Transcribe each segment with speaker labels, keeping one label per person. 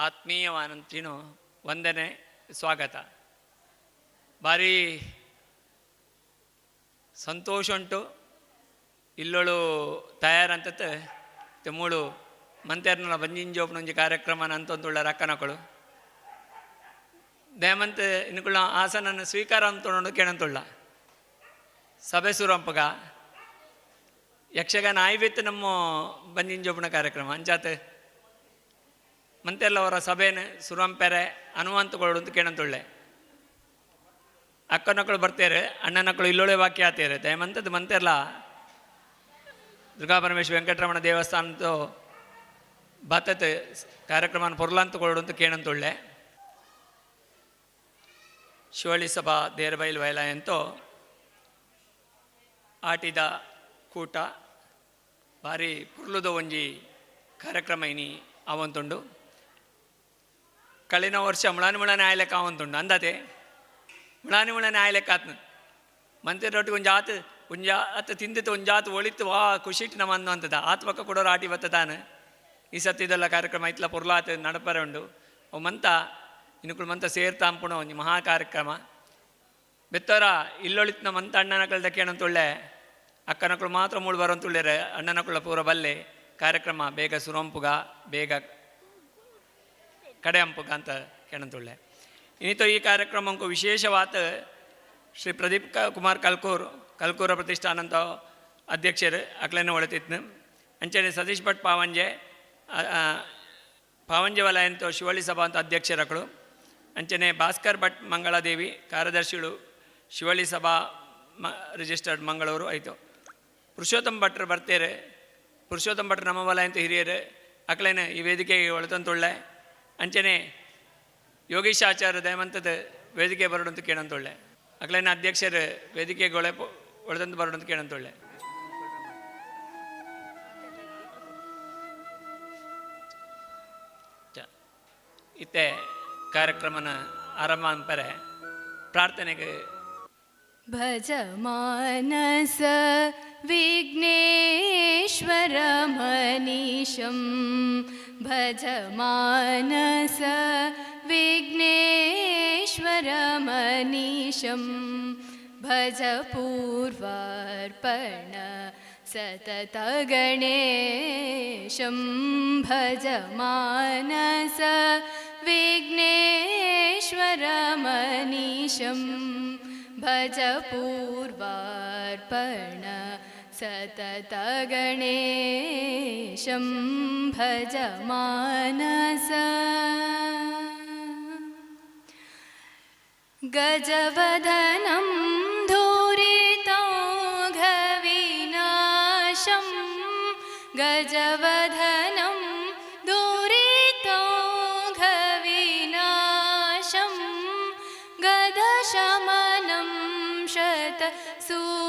Speaker 1: ಆತ್ಮೀಯವಾನಂತಿನೂ ವಂದನೆ ಸ್ವಾಗತ. ಭಾರಿ ಸಂತೋಷ ಉಂಟು ಇಲ್ಲೋಳು ತಯಾರಂತತೆ ಮೂಳು ಮಂತೇರ್ನ ಬಂಜಿಂಜೋಪನೊಂಜಿ ಕಾರ್ಯಕ್ರಮನ ಅಂತೊಂದುಳ್ಳ ರಕ್ಕನಕಳು ದೇಮಂತ್ ಇನ್ನುಕುಳ್ಳ ಆಸನನ್ನು ಸ್ವೀಕಾರ ಅಂತೊಂಡು ಕೇಳಂತುಳ್ಳ ಸಭೆ ಸುರಂಪಗ ಯಕ್ಷಗಾನ ಆಯ್ವೆತ್ತು ನಮ್ಮ ಬಂಜಿಂಜೋಪನ ಕಾರ್ಯಕ್ರಮ ಅಂಚಾತ್ ಮಂತೆಲ್ಲ ಅವರ ಸಭೆನ ಸುರಂಪೆರೆ ಅನುವಂತಗಳು ಅಂತ ಕೇಳಂತುಳ್ಳೆ ಅಕ್ಕನಕ್ಕಳು ಬರ್ತೇರೆ ಅಣ್ಣನಕ್ಕಳು ಇಲ್ಲೊಳೆ ವಾಕ್ಯ ಆತೇರೆ ದಯಮಂತದ್ದು ಮಂತೆಲ್ಲ ದುರ್ಗಾಪರಮೇಶ್ವರ ವೆಂಕಟರಮಣ ದೇವಸ್ಥಾನದ ಬತ್ತದ ಕಾರ್ಯಕ್ರಮ ಪೊರ್ಲಂತಗಳು ಅಂತ ಕೇಳಂತುಳ್ಳೆ ಶಿವಳ್ಳಿ ಸಭಾ ದೇರಬೈಲು ವಯಲ ಎಂತೋ ಆಟಿದ ಕೂಟ ಭಾರಿ ಪುರ್ಲುದ ಒಂಜಿ ಕಾರ್ಯಕ್ರಮ ಇನಿ ಅವಂತುಂಡು ಕಳಿನ ವರ್ಷ ಮುಳಾನಿ ಆಯ್ಲೆಕ್ಕ ಅವಂತುಂಡು ಅಂದತೆ ಮುಳಾನಿ ಆಯ್ಲೆಕ್ಕ ಆತ್ನ ಮಂತ್ರಿ ಒಂಜಿ ಆತ ತಿಂದಿತ್ತು ಒಂಜಾತು ಒಳಿತು ವಾ ಖುಷಿಟ್ಟು ನಮ್ಮ ಅನ್ನುವಂಥದ್ದು ಆತ್ಮಕ್ಕ ಕೊಡೋರು ಆಟಿ ಬತ್ತದಾನ ಈ ಸತ್ಯದೆಲ್ಲ ಕಾರ್ಯಕ್ರಮ ಇತ್ಲ ಪುರ್ಲಾತ ನಡಪರೆ ಉಂಡು ಅವು ಮಂತ ಇನ್ನುಕುಳು ಮಂತ ಸೇರ್ತಾಂಪುಣ ಒಂಜಿ ಮಹಾ ಕಾರ್ಯಕ್ರಮ ಬೆತ್ತವರ ಇಲ್ಲೊಳಿತ್ನ ಮಂತ ಅಣ್ಣನಕಳ್ದ ಕೇಳಂತುಳ್ಳೆ ಅಕ್ಕನಕ್ಕಳು ಮಾತ್ರ ಮೂಳು ಬರೋಂತುಳ್ಳೆರೆ ಅಣ್ಣನಕ್ಕಳ ಪೂರ ಬಲ್ಲೆ ಕಾರ್ಯಕ್ರಮ ಬೇಗ ಸುರಂಪುಗ ಬೇಗ ಕಡೆ ಹಂಪುಗ ಅಂತ ಕೇಳಂತುಳ್ಳೆ ಇನ್ನಿತ ಈ ಕಾರ್ಯಕ್ರಮಕ್ಕೂ ವಿಶೇಷವಾದ ಶ್ರೀ ಪ್ರದೀಪ್ ಕುಮಾರ್ ಕಲ್ಕೂರ ಪ್ರತಿಷ್ಠಾನಂತ ಅಧ್ಯಕ್ಷರು ಅಕ್ಲೇನ ಒಳತಿತ್ನು ಅಂಚನೆ ಸತೀಶ್ ಭಟ್ ಪಾವಂಜೆ ವಲಯ ಅಂತ ಶಿವಳ್ಳಿ ಸಭಾ ಅಂತ ಅಧ್ಯಕ್ಷರಗಳು ಅಂಚನೆ ಭಾಸ್ಕರ್ ಭಟ್ ಮಂಗಳಾದೇವಿ ಕಾರ್ಯದರ್ಶಿಗಳು ಶಿವಳ್ಳಿ ಸಭಾ ರಿಜಿಸ್ಟರ್ಡ್ ಮಂಗಳೂರು ಆಯಿತು. ಪುರುಷೋತ್ತಮ ಭಟ್ರು ಬರ್ತೇರೆ ಪುರುಷೋತ್ತಮ ಭಟ್ರು ನಮ್ಮ ವಲಯ ಅಂತ ಹಿರಿಯರು ಅಕ್ಲೇನ ಈ ವೇದಿಕೆಗೆ ಒಳತಂತುಳ್ಳೆ ಅಂಚನೆ ಯೋಗೀಶಾಚಾರ್ಯ ದಯಮಂತದ ವೇದಿಕೆ ಬರೋದಂತ ಕೇಳಂತೊಳ್ಳೆ ಅಕ್ಲೇನ ಅಧ್ಯಕ್ಷರು ವೇದಿಕೆಗೆ ಒಳದಂತ ಬರೋದಂತ ಕೇಳಂತೊಳ್ಳೆ ಇತ್ತೆ ಕಾರ್ಯಕ್ರಮನ ಆರಂಭ ಅಂಪರೆ ಪ್ರಾರ್ಥನೆಗೆ
Speaker 2: ಭಜ ಮಾನಸ ವಿಘ್ನೇಶ್ವರ ಮನೀಶಂ ಭಜ ಮಾನಸ ವಿಘ್ನೇಶ್ವರ ಮನೀಶಂ ಭಜ ಪೂರ್ವಾರ್ಪಣ ಸತತ ಗಣೇಶಂ ಭಜ ಮಾನಸ ವಿಘ್ನೇಶ್ವರ ಮನೀಶಂ ಭಜ ಪೂರ್ವಾರ್ಪಣ ಸತತ ಗಣೇಶಂ ಭಜ ಮಾನಸ ಗಜವದನಂ ಧೂರಿತೌಘವಿನಾಶಂ ಗಜವದನಂ ಧೂರಿತೌಘವಿನಾಶಂ ಗದಶಮನಂ ಶತ ಸೂರ್ಯನಿಕಷಂ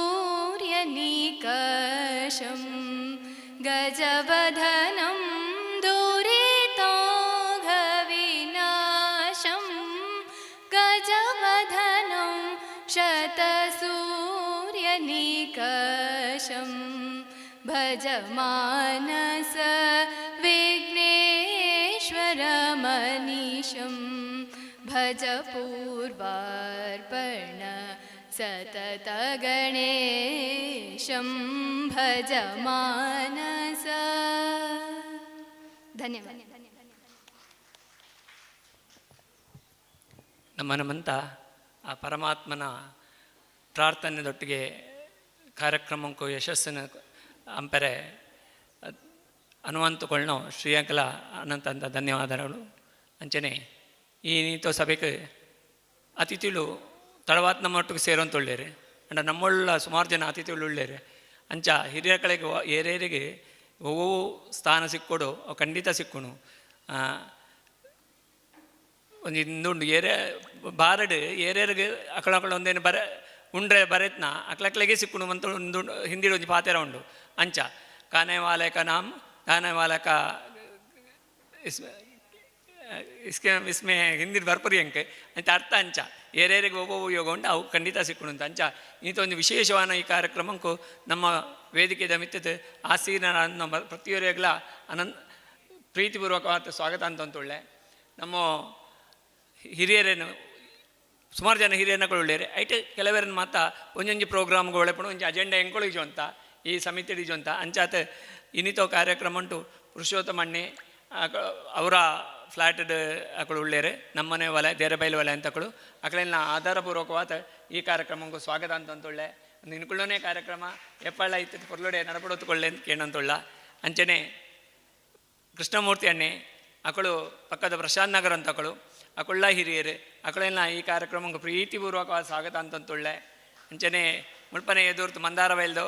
Speaker 2: ಗಜವದನಂ ಧೂರಿತೌಘವಿನಾಶಂ ಗಜವದನಂ ಶತ ಸೂರ್ಯನಿಕಷಂ ಭಜ ಮಾನಸ ವಿಘ್ನೇಶ್ವರ ಮನೀಶಂ ಭಜ ಪೂರ್ವಾರ್ಪಣ ಸತತ ಗಣೇಶಂ ಭಜ ಮಾನಸ. ಧನ್ಯವಾದ.
Speaker 1: ನಮ್ಮನಮಂತ ಆ ಪರಮಾತ್ಮನ ಪ್ರಾರ್ಥನೆದೊಟ್ಟಿಗೆ ಕಾರ್ಯಕ್ರಮಕ್ಕೂ ಯಶಸ್ಸಿನ ಅಂಪರೆ ಅನುವಂತುಕೊಳ್ಳೋ ಶ್ರೀಯಂಕಲ ಅನಂತ ಧನ್ಯವಾದಗಳು. ಅಂಚನೆ ಈ ನೀತೋ ಸಭೆಗೆ ಅತಿಥಿಗಳು ತಡವಾತ್ ನಮ್ಮ ಒಟ್ಟಿಗೆ ಸೇರೋಂತೊಳ್ಳೇರಿ ಅಂಡ ನಮ್ಮೊಳ್ಳ ಸುಮಾರು ಜನ ಅತಿಥಿಗಳು ಉಳ್ಳೇರಿ ಅಂಚ ಹಿರಿಯ ಕಳೆಗೆ ಏರೇರಿಗೆ ಒவ்வொரு ಸ್ಥಾನ ಸಿಕ್ಕೊಡು ಅವು ಖಂಡಿತ ಸಿಕ್ಕುಣು. ಒಂದು ಇಂದುಂಡು ಬಾರಡು ಏರೇರಿಗೆ ಅಕ್ಕಳಕ್ಕಳು ಒಂದೇನು ಉಂಡ್ರೆ ಬರೆತ್ನ ಅಕ್ಲಕ್ಲೆಗೆ ಸಿಕ್ಕುಣು ಅಂತ ಒಂದು ಹಿಂದಿಡು ಒಂದು ಪಾತೆರ ಉಂಡು ಅಂಚ ಕಾನೆ ವಾಲಕ ನಾಮ್ ಕಾನೆ ವಾಲಕ ಇಸ್ಕೆ ವಿಸ್ಮೆ ಹಿಂದಿನ ಬರ್ಪರಿ ಅಂಕೆ ಅಂತ ಅರ್ಥ ಅಂಚ ಏರೇರಿಗೆ ಹೋಗುವ ಯೋಗ ಉಂಟು ಅವು ಖಂಡಿತ ಸಿಕ್ಕುಣು ಅಂತ ಅಂಚ ಇಂಥ ಒಂದು ವಿಶೇಷವಾದ ಈ ಕಾರ್ಯಕ್ರಮಕ್ಕೂ ನಮ್ಮ ವೇದಿಕೆದ ಮಿತ್ತದ ಆಸೀನ ನಮ್ಮ ಪ್ರತಿಯೊರೆಗಳ ಪ್ರೀತಿಪೂರ್ವಕವಾದ ಸ್ವಾಗತ ಅಂತೊಳ್ಳೆ ನಮ್ಮ ಹಿರಿಯರೇನು ಸುಮಾರು ಜನ ಹಿರಿಯರನ್ನಗಳು ಉಳ್ಳೇರೆ ಐಟ್ ಕೆಲವರನ್ನು ಮಾತ ಒಂಜೊಂಜಿ ಪ್ರೋಗ್ರಾಮ್ಗೆ ಒಳಪಡು ಒಂಜಿ ಅಜೆಂಡಾ ಎಂಕೊಳಿಜು ಅಂತ ಈ ಸಮಿತಿ ಹಿಡಿಜು ಅಂತ ಅಂಚಾತ ಇನ್ನಿತೋ ಕಾರ್ಯಕ್ರಮ ಉಂಟು ಪುರುಷೋತ್ತಮಣ್ಣೆ ಅವರ ಫ್ಲ್ಯಾಟ್ ಅಕಳು ಉಳ್ಳೇರೆ ನಮ್ಮನೆ ವಲಯ ದೇರಬೈಲು ವಲಯ ಅಂತಕಳು ಅಕಳೆಲ್ಲ ಆಧಾರಪೂರ್ವಕವಾದ ಈ ಕಾರ್ಯಕ್ರಮಕ್ಕೂ ಸ್ವಾಗತ ಅಂತಂತೊಳ್ಳೆ ಒಂದು ಇನ್ಕೊಳ್ಳೋನೇ ಕಾರ್ಯಕ್ರಮ ಎಪ್ಪಳ್ಳ ಇತ್ತು ಕೊರ್ಲೊಡೆ ನಡಪಡೋತ್ಕೊಳ್ಳೆ ಅಂತ ಕೇಳಂತೊಳ್ಳ ಅಂಚನೆ ಕೃಷ್ಣಮೂರ್ತಿ ಅಣ್ಣೆ ಅಕಳು ಪಕ್ಕದ ಪ್ರಶಾಂತ್ ನಗರ್ ಅಂತಕಳು ಅಕೊಳ್ಳ ಹಿರಿಯರು ಅಕಳೆಲ್ಲ ಈ ಕಾರ್ಯಕ್ರಮಕ್ಕೆ ಪ್ರೀತಿಪೂರ್ವಕವಾದ ಸ್ವಾಗತ ಅಂತಂತೊಳ್ಳೆ ಅಂಚನೆ ಮುಳ್ಪನೆ ಎದುರ್ತು ಮಂದಾರ ಬೈಲ್ದು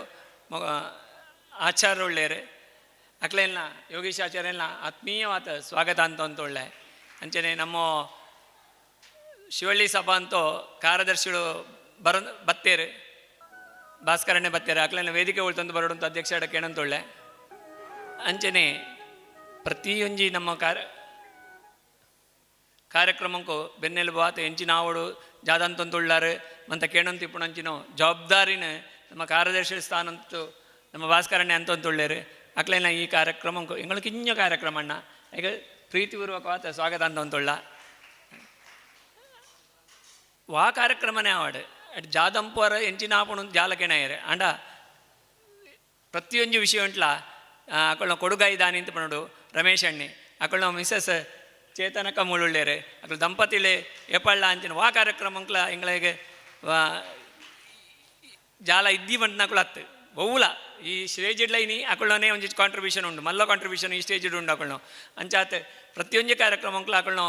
Speaker 1: ಆಚಾರ್ಯ ಉಳ್ಳೇರು ಅಕ್ಲೆಲ್ಲ ಯೋಗೀಶ್ ಆಚಾರ್ಯಲ್ಲ ಆತ್ಮೀಯವಾದ ಸ್ವಾಗತ ಅಂತಂತೊಳ್ಳೆ ಅಂಚನೆ ನಮ್ಮ ಶಿವಳ್ಳಿ ಸಭಾ ಅಂತೂ ಕಾರ್ಯದರ್ಶಿಗಳು ಬತ್ತೇರು ಭಾಸ್ಕರಣ್ಣೆ ಬತ್ತೇರು ಅಕ್ಲೆಲ್ಲ ವೇದಿಕೆ ಉಳ್ತಂದು ಬರೋದಂತ ಅಧ್ಯಕ್ಷ ಕೇಳಂತೊಳ್ಳೆ ಅಂಚನೆ ಪ್ರತಿಯೊಂಜಿ ನಮ್ಮ ಕಾರ್ಯಕ್ರಮಕ್ಕೂ ಬೆನ್ನೆಲುಬು ಆತ ಎಂಚಿನ ಆವಡು ಜಾದಂತಂತುಳ್ಳಾರು ಮಂತ ಕೇಳಂತ ಇಪ್ಪು ಅಂಚಿನೋ ಜವಾಬ್ದಾರಿನ ನಮ್ಮ ಕಾರ್ಯದರ್ಶಿ ಸ್ಥಾನ ಅಂತೂ ನಮ್ಮ ಭಾಸ್ಕರಣ್ಣೆ ಅಂತಂತುಳ್ಳೇರು ಅಕ್ಲೆಲ್ಲ ಈ ಕಾರ್ಯಕ್ರಮಕ್ಕೂ ಎಂಗಳಿಗೆ ಇಂಜ ಕಾರ್ಯಕ್ರಮ ಅಣ್ಣ ಈಗ ಪ್ರೀತಿಪೂರ್ವಕವಾದ ಸ್ವಾಗತ ಅಂತಂತುಳ್ಳ ವಾ ಕಾರ್ಯಕ್ರಮನೇ ಆವಾಡು ಅಟ್ ಜಾದಂಪುರ ಎಂಚಿನ ಆಪುಣ ಜಾಲಕೆಣೆಯರು ಅಂಡ ಪ್ರತಿಯೊಂದು ವಿಷಯ ಉಂಟ್ಲ ಅಕಳ ಕೊಡುಗಾಯಿ ದಾನಿ ಅಂತ ಪಣೋಡು ರಮೇಶ್ ಅಣ್ಣೆ ಅಕಳ ಮಿಸ್ಸಸ್ ಚೇತನಕ ಮುಳ್ಳುಳ್ಳೇರು ಅಕಳ ದಂಪತಿಳೆ ಎಪ್ಪಳ್ಳ ಅಂಚಿನ ವಾ ಕಾರ್ಯಕ್ರಮಕ್ಲ ಎಂಗಳಿಗೆ ಜಾಲ ಇದ್ದಿ ಬಂಟ್ನಕಳು ಹತ್ತು ಬಹುಲ ಈ ಸ್ಟೇಜ್ ಇಡ್ಲೈನಿ ಅಕಳನೇ ಒಂದು ಕಾಂಟ್ರಿಬ್ಯೂಷನ್ ಉಂಡು ಮಲ್ಲ ಕಾಂಟ್ರಿಬ್ಯೂಷನ್ ಈ ಸ್ಟೇಜ್ ಉಂಡು ಅಕಳು ಅಂಚಾತ್ ಪ್ರತಿಯೊಂದು ಕಾರ್ಯಕ್ರಮಕ್ಲ ಅಕಳು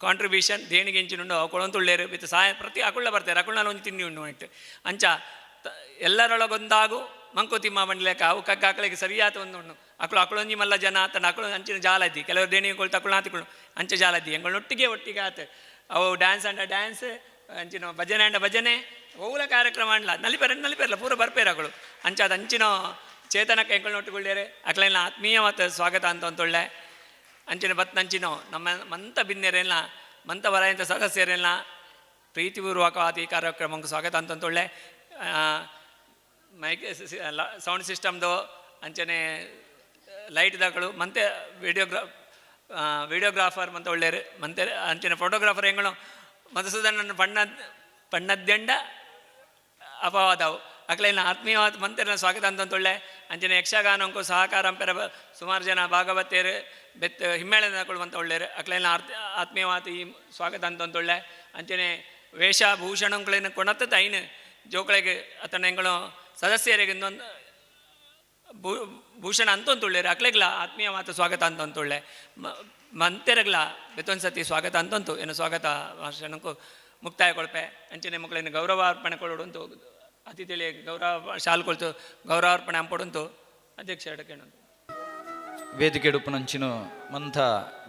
Speaker 1: ಕಾಂಟ್ರಿಬ್ಯೂಷನ್ ದೇಣಿಗೆ ಎಂಚಿನುಂಡು ಅಕಳಂತ ಉಳ್ಳೇರು ಬಿತ್ತು ಸಹಾಯ ಪ್ರತಿ ಅಕುಳ್ಳ ಬರ್ತಾರೆ ಅಕಳಲ್ಲಿ ಒಂದು ತಿಂಡಿ ಉಂಡು ಇಟ್ಟು ಅಂಚ ಎಲ್ಲರೊಳಗೊಂದಾಗು ಮಂಕು ತಿಮ್ಮ ಬಂಡ್ಲೇಕ ಅವು ಕಗ್ಗ ಅಕಳಿಗೆ ಸರಿಯಾದ ಒಂದು ಉಂಡು ಅಕಳೊಂಜಿ ಮಲ್ಲ ಜನ ಆತನ ಅಕಳು ಅಂಚಿನ ಜಾಲ ಇದ್ದಿ ಕೆಲವರು ದೇಣಿಗೆ ಕೊಳ್ತು ಅಕಳು ಆತಿಗಳು ಅಂಚ ಜಾಲ ಇದ್ದಿ ಎಂಗಳೊಟ್ಟಿಗೆ ಆತ ಅವು ಡ್ಯಾನ್ಸ್ ಅಂಡ ಡ್ಯಾನ್ಸ್ ಅಂಚಿನ ಭಜನೆ ಅಂಡ ಭಜನೆ ಓಲ ಕಾರ್ಯಕ್ರಮ ಅಂಡ್ಲ ನಲಿಪೆರಲ್ಲ ಪೂರ ಬರ್ಪೇರಗಳು ಅಂಚಾದ ಅಂಚಿನ ಚೇತನಕ್ಕೆ ಎಂಗಳೊಟ್ಟುಕೊಳ್ಳೇರೆ ಅಕಳೆಲ್ಲ ಆತ್ಮೀಯವಾದ ಸ್ವಾಗತ ಅಂತಂತೊಳ್ಳೆ ಅಂಚಿನ ಬತ್ತಂಚಿನೋ ನಮ್ಮ ಮಂತ ಬಿನ್ನೆರೆಲ್ಲ ಮಂತ ವಲಯಂತ ಸದಸ್ಯರೆಲ್ಲ ಪ್ರೀತಿಪೂರ್ವಕವಾದ ಈ ಕಾರ್ಯಕ್ರಮಕ್ಕೆ ಸ್ವಾಗತ ಅಂತಂತೊಳ್ಳೆ ಮೈಕ್ ಸೌಂಡ್ ಸಿಸ್ಟಮ್ದು ಅಂಚನೆ ಲೈಟ್ದಾಗಳು ಮತ್ತೆ ವಿಡಿಯೋಗ್ರಾಫರ್ ಮಂತ ಒಳ್ಳೆಯರು ಮತ್ತೆ ಅಂಚಿನ ಫೋಟೋಗ್ರಾಫರ್ ಹೆಂಗಳು ಮಧುಸೂದನ ಪಣ್ಣದ್ದಂಡ ಅಪವಾದವು ಅಕಲೆಲ್ಲ ಆತ್ಮೀಯವಾದ ಮಂತ್ರಿನ ಸ್ವಾಗತ ಅಂತಂತೊಳ್ಳೆ ಅಂಚನೆ ಯಕ್ಷಗಾನಕ್ಕೂ ಸಹಕಾರ ಅಂಪೆರ ಸುಮಾರು ಜನ ಭಾಗವತೇರು ಬೆತ್ತ ಹಿಮ್ಮೇಳನಗಳು ಒಳ್ಳೆಯರು ಅಕಲೆಲ್ಲ ಆತ್ಮೀಯವಾದ ಈ ಸ್ವಾಗತ ಅಂತಂತೊಳ್ಳೆ ಅಂಚನೆ ವೇಷಭೂಷಣಗಳನ್ನ ಕೊಣತ್ತ ತೈನು ಜೋಕಳಿಗೆ ಅತನ ಹೆಂಗಳು ಸದಸ್ಯರಿಗೆ ಇನ್ನೊಂದು ಭೂಷಣ ಅಂತಂತುಳ್ಳೇರು ಅಕ್ಲೆಗ್ಲ ಆತ್ಮೀಯವಾದ ಸ್ವಾಗತ ಅಂತಂತೊಳ್ಳೆ ಮಂತೆರಗ್ಲ ಬೆತ್ತೊಂದು ಸತಿ ಸ್ವಾಗತ ಅಂತಂತು ಏನು ಸ್ವಾಗತ ಭಾಷಣಕ್ಕೂ ಮುಕ್ತಾಯ ಕೊಳ್ಪೆ ಅಂಚನೆ ಮಕ್ಕಳನ್ನು ಗೌರವಾರ್ಪಣೆ ಕೊಡೋಡು ಅತಿಥಿಲಿ ಗೌರವ ಶಾಲು ಕೊಳ್ತು ಗೌರವಾರ್ಪಣೆ ಅಂಪೊಡಂತು ಅಧ್ಯಕ್ಷ ಕೇಳಂತು
Speaker 3: ವೇದಿಕೆ ಡುಪ್ಪುನಂಚಿನ ಮಂಥ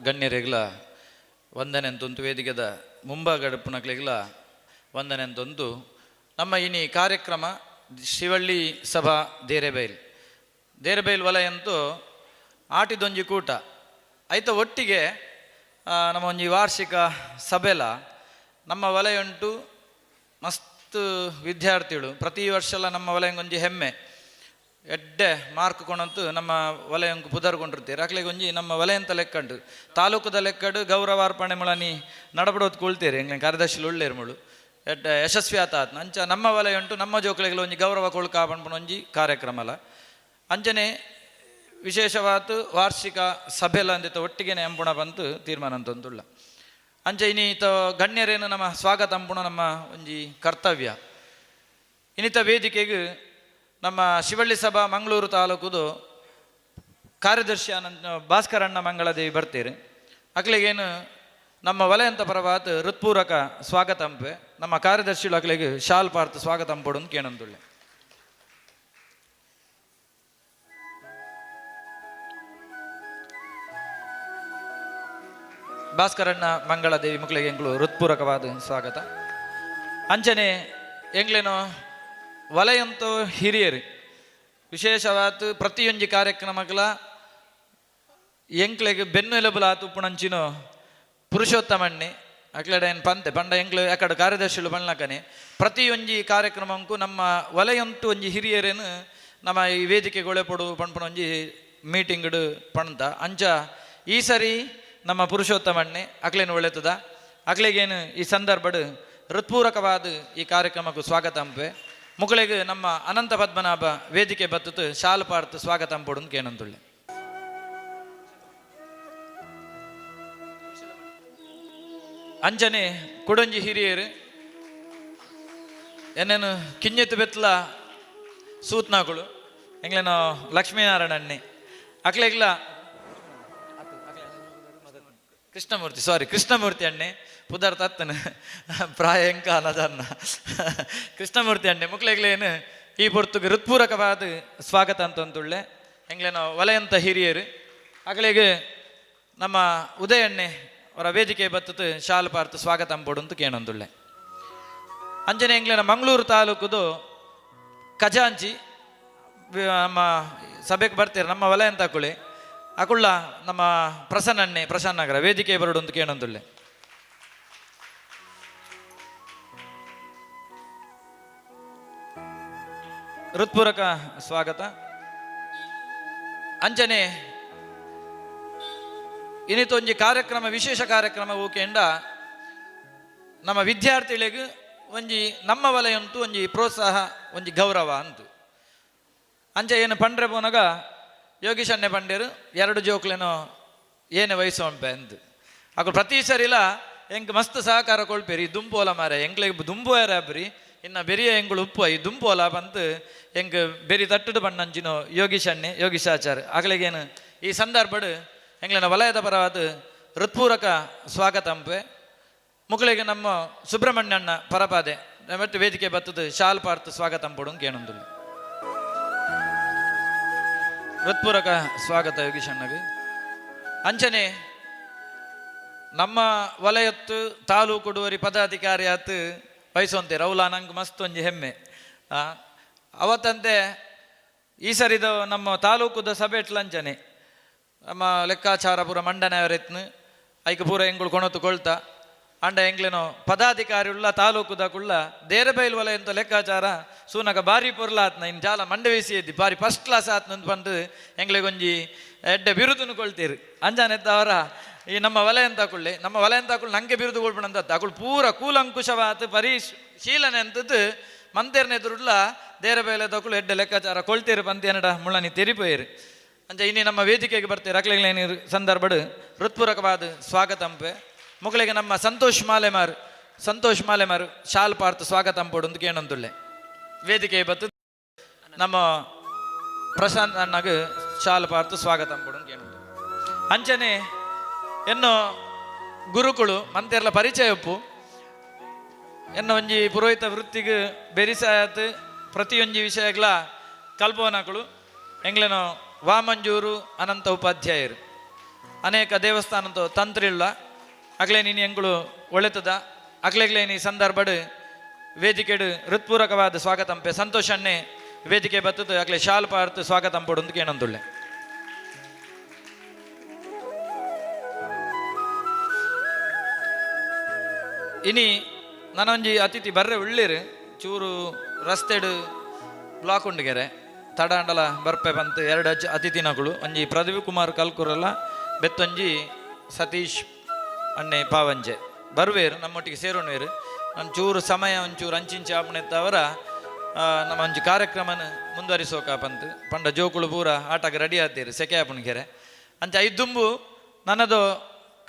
Speaker 3: ಗಣ್ಯರೆಗ್ಲ ವಂದನೆ ಅಂತಂತು ವೇದಿಕೆದ ಮುಂಭಾಗಡುಪ್ಪುನಕ್ಲೆಗ್ಲ ವಂದನೆ ಅಂತಂತು ನಮ್ಮ ಇನಿ ಕಾರ್ಯಕ್ರಮ ಶಿವಳ್ಳಿ ಸಭಾ ದೇರೆಬೈಲ್ ವಲಯ ಅಂತೂ ಆಟಿದೊಂಜಿ ಕೂಟ ಐತ ಒಟ್ಟಿಗೆ ನಮ್ಮ ಒಂಜಿ ವಾರ್ಷಿಕ ಸಭೆಲ ನಮ್ಮ ವಲಯ ಉಂಟು ಮಸ್ತ್ ವಿದ್ಯಾರ್ಥಿಗಳು ಪ್ರತಿ ವರ್ಷಲ ನಮ್ಮ ವಲಯಂಗೊಂಜಿ ಹೆಮ್ಮೆ ಎಡ್ಡೆ ಮಾರ್ಕ್ ಕೊಣಂತು ನಮ್ಮ ವಲಯಂಕು ಪುದರ್ಕೊಂಡಿರ್ತೀರಿ ಅಕ್ಲೆಗೆ ಒಂಜಿ ನಮ್ಮ ವಲಯ ಅಂತ ಲೆಕ್ಕಂಡು ತಾಲೂಕದ ಲೆಕ್ಕಡು ಗೌರವಾರ್ಪಣೆ ಮುಳನಿ ನಡಬಡೋದು ಕೊಳ್ತೀರಿ ಎಂಗ್ಲ ಕಾರ್ಯದರ್ಶಿಲು ಉಳ್ಳೇರು ಮುಳು ಎಡ್ಡೆ ಯಶಸ್ವಿ ಆತ ಅಂಚ ನಮ್ಮ ವಲಯ ಉಂಟು ನಮ್ಮ ಜೋಕಳಿಗೆ ಒಂಜಿ ಗೌರವ ಕೊಳ್ಕಾಪಣ್ಪಣ ಒಂಜಿ ಕಾರ್ಯಕ್ರಮಲ ಅಂಚನೆ ವಿಶೇಷವಾದ ವಾರ್ಷಿಕ ಸಭೆಲ ಅಂದಿತ ಒಟ್ಟಿಗೆ ಅಂಪುಣ ಬಂತು ತೀರ್ಮಾನ ಅಂತಂದುಳ್ಳ ಅಂಚ ಇನ್ನಿತ ಗಣ್ಯರೇನು ನಮ್ಮ ಸ್ವಾಗತ ಅಂಪುಣ ನಮ್ಮ ಒಂಜಿ ಕರ್ತವ್ಯ ಇನ್ನಿತ ವೇದಿಕೆಗೆ ನಮ್ಮ ಶಿವಳ್ಳಿ ಸಭಾ ಮಂಗಳೂರು ತಾಲೂಕುದು ಕಾರ್ಯದರ್ಶಿ ಭಾಸ್ಕರಣ್ಣ ಮಂಗಳದೇವಿ ಬರ್ತೀರಿ ಅಕ್ಲಿಗೇನು ನಮ್ಮ ವಲಯಂತ ಪರವಾದ ಹೃತ್ಪೂರ್ವಕ ಸ್ವಾಗತ ಅಂಪೆ ನಮ್ಮ ಕಾರ್ಯದರ್ಶಿಗಳು ಅಕ್ಲಿಗೆ ಶಾಲ್ ಪಾರ್ತ್ ಸ್ವಾಗತ ಅಂಪೊಡು ಕೇಳಂದುಳ್ಳೆ ಭಾಸ್ಕರಣ್ಣ ಮಂಗಳದೇವಿ ಮಕ್ಕಳಿಗೆ ಎಂಗ್ಳು ಹೃತ್ಪೂರ್ವಕವಾದ ಸ್ವಾಗತ ಅಂಚನೆ ಎಂಗ್ಲೇನೋ ವಲಯಂತೂ ಹಿರಿಯರು ವಿಶೇಷವಾದ ಪ್ರತಿಯೊಂದು ಕಾರ್ಯಕ್ರಮಗಳ ಎಂಕ್ಲೆಗೆ ಬೆನ್ನೆಲುಬುಲ ತುಪ್ಪುಣಂಚಿನೋ ಪುರುಷೋತ್ತಮಣ್ಣೆ ಅಕ್ಲಡೇನು ಪಂತೆ ಪಂಡ ಎಂಕ್ಲು ಅಕಡೆ ಕಾರ್ಯದರ್ಶಿಗಳು ಬಣ್ಣಕನೆ ಪ್ರತಿಯೊಂದು ಕಾರ್ಯಕ್ರಮಕ್ಕೂ ನಮ್ಮ ವಲಯಂತೂ ಒಂಜಿ ಹಿರಿಯರೇನು ನಮ್ಮ ಈ ವೇದಿಕೆಗೊಳೆ ಪಡು ಪಣ್ಪಣ ಒಂಜಿ ಮೀಟಿಂಗ್ ಪಣ್ತ ಅಂಚ ಈ ಸರಿ ನಮ್ಮ ಪುರುಷೋತ್ತಮಣ್ಣೆ ಅಕ್ಲೇನು ಒಳ್ಳೆತದ ಅಕ್ಲೆಗೇನು ಈ ಸಂದರ್ಭಡ್ ಹೃತ್ಪೂರ್ವಕವಾದ ಈ ಕಾರ್ಯಕ್ರಮಕ್ಕೂ ಸ್ವಾಗತ ಅಂಪೆ ಮುಗಳಿಗೆ ನಮ್ಮ ಅನಂತ ಪದ್ಮನಾಭ ವೇದಿಕೆ ಬತ್ತದು ಶಾಲು ಪಾರ್ತು ಸ್ವಾಗತ ಅಂಪೊಡು ಕೇನಂದುಳ್ಳೆ. ಅಂಜನೆ ಕುಡಂಜಿ ಹಿರಿಯರು ಎನ್ನೇನು ಕಿಂಜೆತ್ತು ಬೆತ್ತಲ ಸೂತ್ನಾಕುಳು ಎಂಗ್ಲೇನೋ ಲಕ್ಷ್ಮೀನಾರಾಯಣಣ್ಣೆ ಅಕ್ಲೆಗ್ಲ ಕೃಷ್ಣಮೂರ್ತಿ ಅಣ್ಣೆ ಪುದರ್ ತತ್ತನ ಪ್ರಾಯಂಕ ಅನ್ನದನ್ನ ಕೃಷ್ಣಮೂರ್ತಿ ಅಣ್ಣೆ ಮುಕ್ಲೆಗ್ಲೇನು ಈ ಪೊರ್ತುಗೆ ಹೃತ್ಪೂರ್ವಕವಾದ ಸ್ವಾಗತ ಅಂತಂದುಳ್ಳೆ ಎಂಗ್ಲೇನೋ ವಲಯಂತ ಹಿರಿಯರು ಅಕ್ಲೆಗೆ ನಮ್ಮ ಉದಯಣ್ಣೆ ಅವರ ವೇದಿಕೆ ಬತ್ತದು ಶಾಲು ಪಾರ್ತು ಸ್ವಾಗತ ಅಂಪೊಡು ಅಂತ ಕೇಳೊಂದುಳ್ಳೆ. ಅಂಜನೆ ಎಂಗ್ಲೇನ ಮಂಗಳೂರು ತಾಲೂಕುದು ಖಜಾಂಚಿ ನಮ್ಮ ಸಭೆಗೆ ಬರ್ತೀರ ನಮ್ಮ ವಲಯಂತ ಅಕುಳೆ ಅಕುಳ್ಳ ನಮ್ಮ ಪ್ರಸನ್ನ ನಗರ ವೇದಿಕೆ ಬರೋಡು ಅಂತ ಕೇಳೊಂದುಳ್ಳೆ. ಹೃತ್ಪೂರ್ವಕ ಸ್ವಾಗತ. ಅಂಜನೆ ಇನ್ನಿತೊಂಜಿ ಕಾರ್ಯಕ್ರಮ ವಿಶೇಷ ಕಾರ್ಯಕ್ರಮ ಓಕೆಂಡ ನಮ್ಮ ವಿದ್ಯಾರ್ಥಿಗಳಿಗೆ ಒಂಜಿ ನಮ್ಮ ವಲಯ ಉಂಟು ಒಂಜಿ ಪ್ರೋತ್ಸಾಹ ಒಂಜಿ ಗೌರವ ಅಂತು ಅಂಚ ಏನು ಪಂಡ್ರೆ ಪೋನಾಗ ಯೋಗೀಶನ್ನೆ ಪಂಡೇರು 2 ಜೋಕ್ಲೇನೋ ಏನೇ ವಯಸ್ಸು ಉಂಪೆ ಅಂತು ಅಕು ಪ್ರತಿ ಸರಿಲ ಎಂಕ್ ಮಸ್ತ್ ಸಹಕಾರ ಕೊಳ್ಪೇರಿ ದುಂಪೋಲ ಮಾರೆ ಎಂಕ್ಲೆಗೆ ದುಂಪೋಯರ ಹಬ್ರಿ ಇನ್ನು ಬೆರಿಯ ಎಂಗಳು ಉಪ್ಪು ಈ ದುಂಪೋಲ ಬಂತು ಎಂಕ್ ಬೆರಿ ತಟ್ಟುಡು ಬಣ್ಣಂಚಿನೋ ಯೋಗೀಶಾಚಾರ್ಯ ಆಗ್ಲಿಗೇನು ಈ ಸಂದರ್ಭಡ್ ಎಂಗ್ಲಿನ ವಲಯದ ಪರವಾದ ಹೃತ್ಪೂರ್ವಕ ಸ್ವಾಗತ ಅಂಪೆ ಮುಗಳಿಗೆ ನಮ್ಮ ಸುಬ್ರಹ್ಮಣ್ಯಣ್ಣ ಪರಪಾದೆ ಮತ್ತು ವೇದಿಕೆ ಬತ್ತದು ಶಾಲ್ ಪಾರ್ತು ಸ್ವಾಗತ ಅಂಪೊಡು ಕೇಳೊಂದು ಹೃತ್ಪೂರ್ವಕ ಸ್ವಾಗತ ಯೋಗೀಶಣ್ಣಗೆ. ಅಂಚನೆ ನಮ್ಮ ವಲಯತ್ತು ತಾಲೂಕುಡುವರಿ ಪದಾಧಿಕಾರಿ ಆತು ವಹಿಸೋಂತೆ ರೌಲಾ ನಂಗೆ ಮಸ್ತ್ ಒಂಜಿ ಹೆಮ್ಮೆ ಅವತ್ತಂತೆ ಈ ಸರಿದ ನಮ್ಮ ತಾಲೂಕುದ ಸಭೆ ಇಟ್ಲಂಚನೆ ನಮ್ಮ ಲೆಕ್ಕಾಚಾರ ಪೂರ ಮಂಡನೆಯವರೆತ್ನು ಐಕೆ ಪೂರ ಎಂಗಳು ಕೊಣತು ಕೊಳ್ತಾ ಅಂಡ ಎಂಗ್ಲೇನೋ ಪದಾಧಿಕಾರಿ ಉಳ್ಳ ತಾಲೂಕುದಕುಳ್ಳ ದೇರಬೈಲ್ ವಲಯ ಅಂತ ಲೆಕ್ಕಾಚಾರ ಸೂನಗ ಬಾರಿ ಪೊರ್ಲ ಆತ್ನ ಇನ್ನು ಜಾಲ ಮಂಡವೇಸಿ ಎದ್ದಿ ಬಾರಿ ಫಸ್ಟ್ ಕ್ಲಾಸ್ ಆತ್ನಂತ ಬಂದು ಎಂಗ್ಳಿಗೊಂಜಿ ಎಡ್ಡೆ ಬಿರುದುನು ಕೊಳ್ತೀರಿ ಅಂಜಾನೆತ್ತವರ ಈ ನಮ್ಮ ವಲಯ ಅಂತ ನಂಗೆ ಬಿರುದು ಕೊಳ್ಬಿಡಂತ ಅಕುಳು ಪೂರ ಕೂಲಂಕುಶವಾತ ಪರಿಶೀಲನೆ ಅಂತದ್ದು ಮಂತೇರ್ನೆದುರುಳ್ಳ ದೇರಬೈಲೆ ತಕುಳು ಎಡ್ಡೆ ಲೆಕ್ಕಾಚಾರ ಕೊಳ್ತೀರಿ ಪಂತೇನಡ ಮುಳ್ಳನಿ ತೆರಿಪೋಯಿರಿ ಅಂಚ ಇನ್ನಿ ನಮ್ಮ ವೇದಿಕೆಗೆ ಬರ್ತೀರಿ ಅಕ್ಲೆಗ್ಲೇನಿ ಸಂದರ್ಭಡ್ ಹೃತ್ಪೂರ್ವಕವಾದ ಸ್ವಾಗತ ಅಂಪೆ ಮುಗಳಿಗೆ ನಮ್ಮ ಸಂತೋಷ್ ಮಾಲೆಮಾರು ಶಾಲ್ ಪಾರ್ತು ಸ್ವಾಗತ ಅಂಪೊಡು ಅಂತ ಕೇಳೊಂದುಳ್ಳೆ ವೇದಿಕೆ ಬತ್ತು ನಮ್ಮ ಪ್ರಶಾಂತ್ ಅಣ್ಣಗೆ ಶಾಲ್ ಪಾರ್ತು ಸ್ವಾಗತ ಅಂಪೊಡು ಕೇಳೊಂದು ಅಂಚನೆ ಎನ್ನೋ ಗುರುಕುಳು ಮಂತೆರ್ಲ ಪರಿಚಯ ಉಪ್ಪು ಎನ್ನ ಒಂಜಿ ಪುರೋಹಿತ ವೃತ್ತಿಗೆ ಬೆರಿಸಾಯತ್ ಪ್ರತಿಯೊಂಜಿ ವಿಷಯಗಳ ಕಲ್ಪೋನಕಳು ಎಂಗ್ಲೇನೋ ವಾಮಂಜೂರು ಅನಂತ ಉಪಾಧ್ಯಾಯರು ಅನೇಕ ದೇವಸ್ಥಾನದ ತಂತ್ರಿಳ್ಳ ಅಗ್ಲೇನಿ ಎಂಗಳು ಒಳ್ಳೆತದ ಅಗ್ಲೆಗ್ಲೇನಿ ಸಂದರ್ಭಡ್ ವೇದಿಕೆಡು ಹೃತ್ಪೂರ್ವಕವಾದ ಸ್ವಾಗತ ಅಂಪೆ ಸಂತೋಷನ್ನೇ ವೇದಿಕೆ ಬತ್ತದು ಅಗ್ಲೆ ಶಾಲ್ ಪಾರ್ತು ಸ್ವಾಗತ ಅಂಪೊಡು ಅಂತ ಕೇಳೊಂದುಳ್ಳೆ. ಇನಿ ನನೊಂಜಿ ಅತಿಥಿ ಬರ್ರೆ ಉಳ್ಳಿರು ಚೂರು ರಸ್ತೆಡು ಬ್ಲಾಕ್ ಉಂಡುಗೆರೆ ತಡಾಂಡಲ ಬರ್ಪೆ ಬಂತು 2 ಅತಿಥಿನಗಳು ಒಂಜಿ ಪ್ರದೀಪ್ ಕುಮಾರ್ ಕಲ್ಕುರಲ್ಲ ಬೆತ್ತೊಂಜಿ ಸತೀಶ್ ಅಣ್ಣೆ ಪಾವಂಜೆ ಬರುವೇರು ನಮ್ಮೊಟ್ಟಿಗೆ ಸೇರೋಣವೇರು ಒಂಚೂರು ಸಮಯ ಒಂಚೂರು ಅಂಚಿಂಚೆ ಆಪಣೆತ್ತವರ ನಮ್ಮ ಒಂಜಿ ಕಾರ್ಯಕ್ರಮನ ಮುಂದುವರಿಸೋಕಾಪಂತು ಪಂಡ ಜೋಕುಳು ಪೂರ ಆಟಕ್ಕೆ ರೆಡಿ ಆತೀರಿ ಸೆಕೆ ಆಪಣಿಗೆರೆ ಅಂಚ ಐದುಂಬು ನನ್ನದು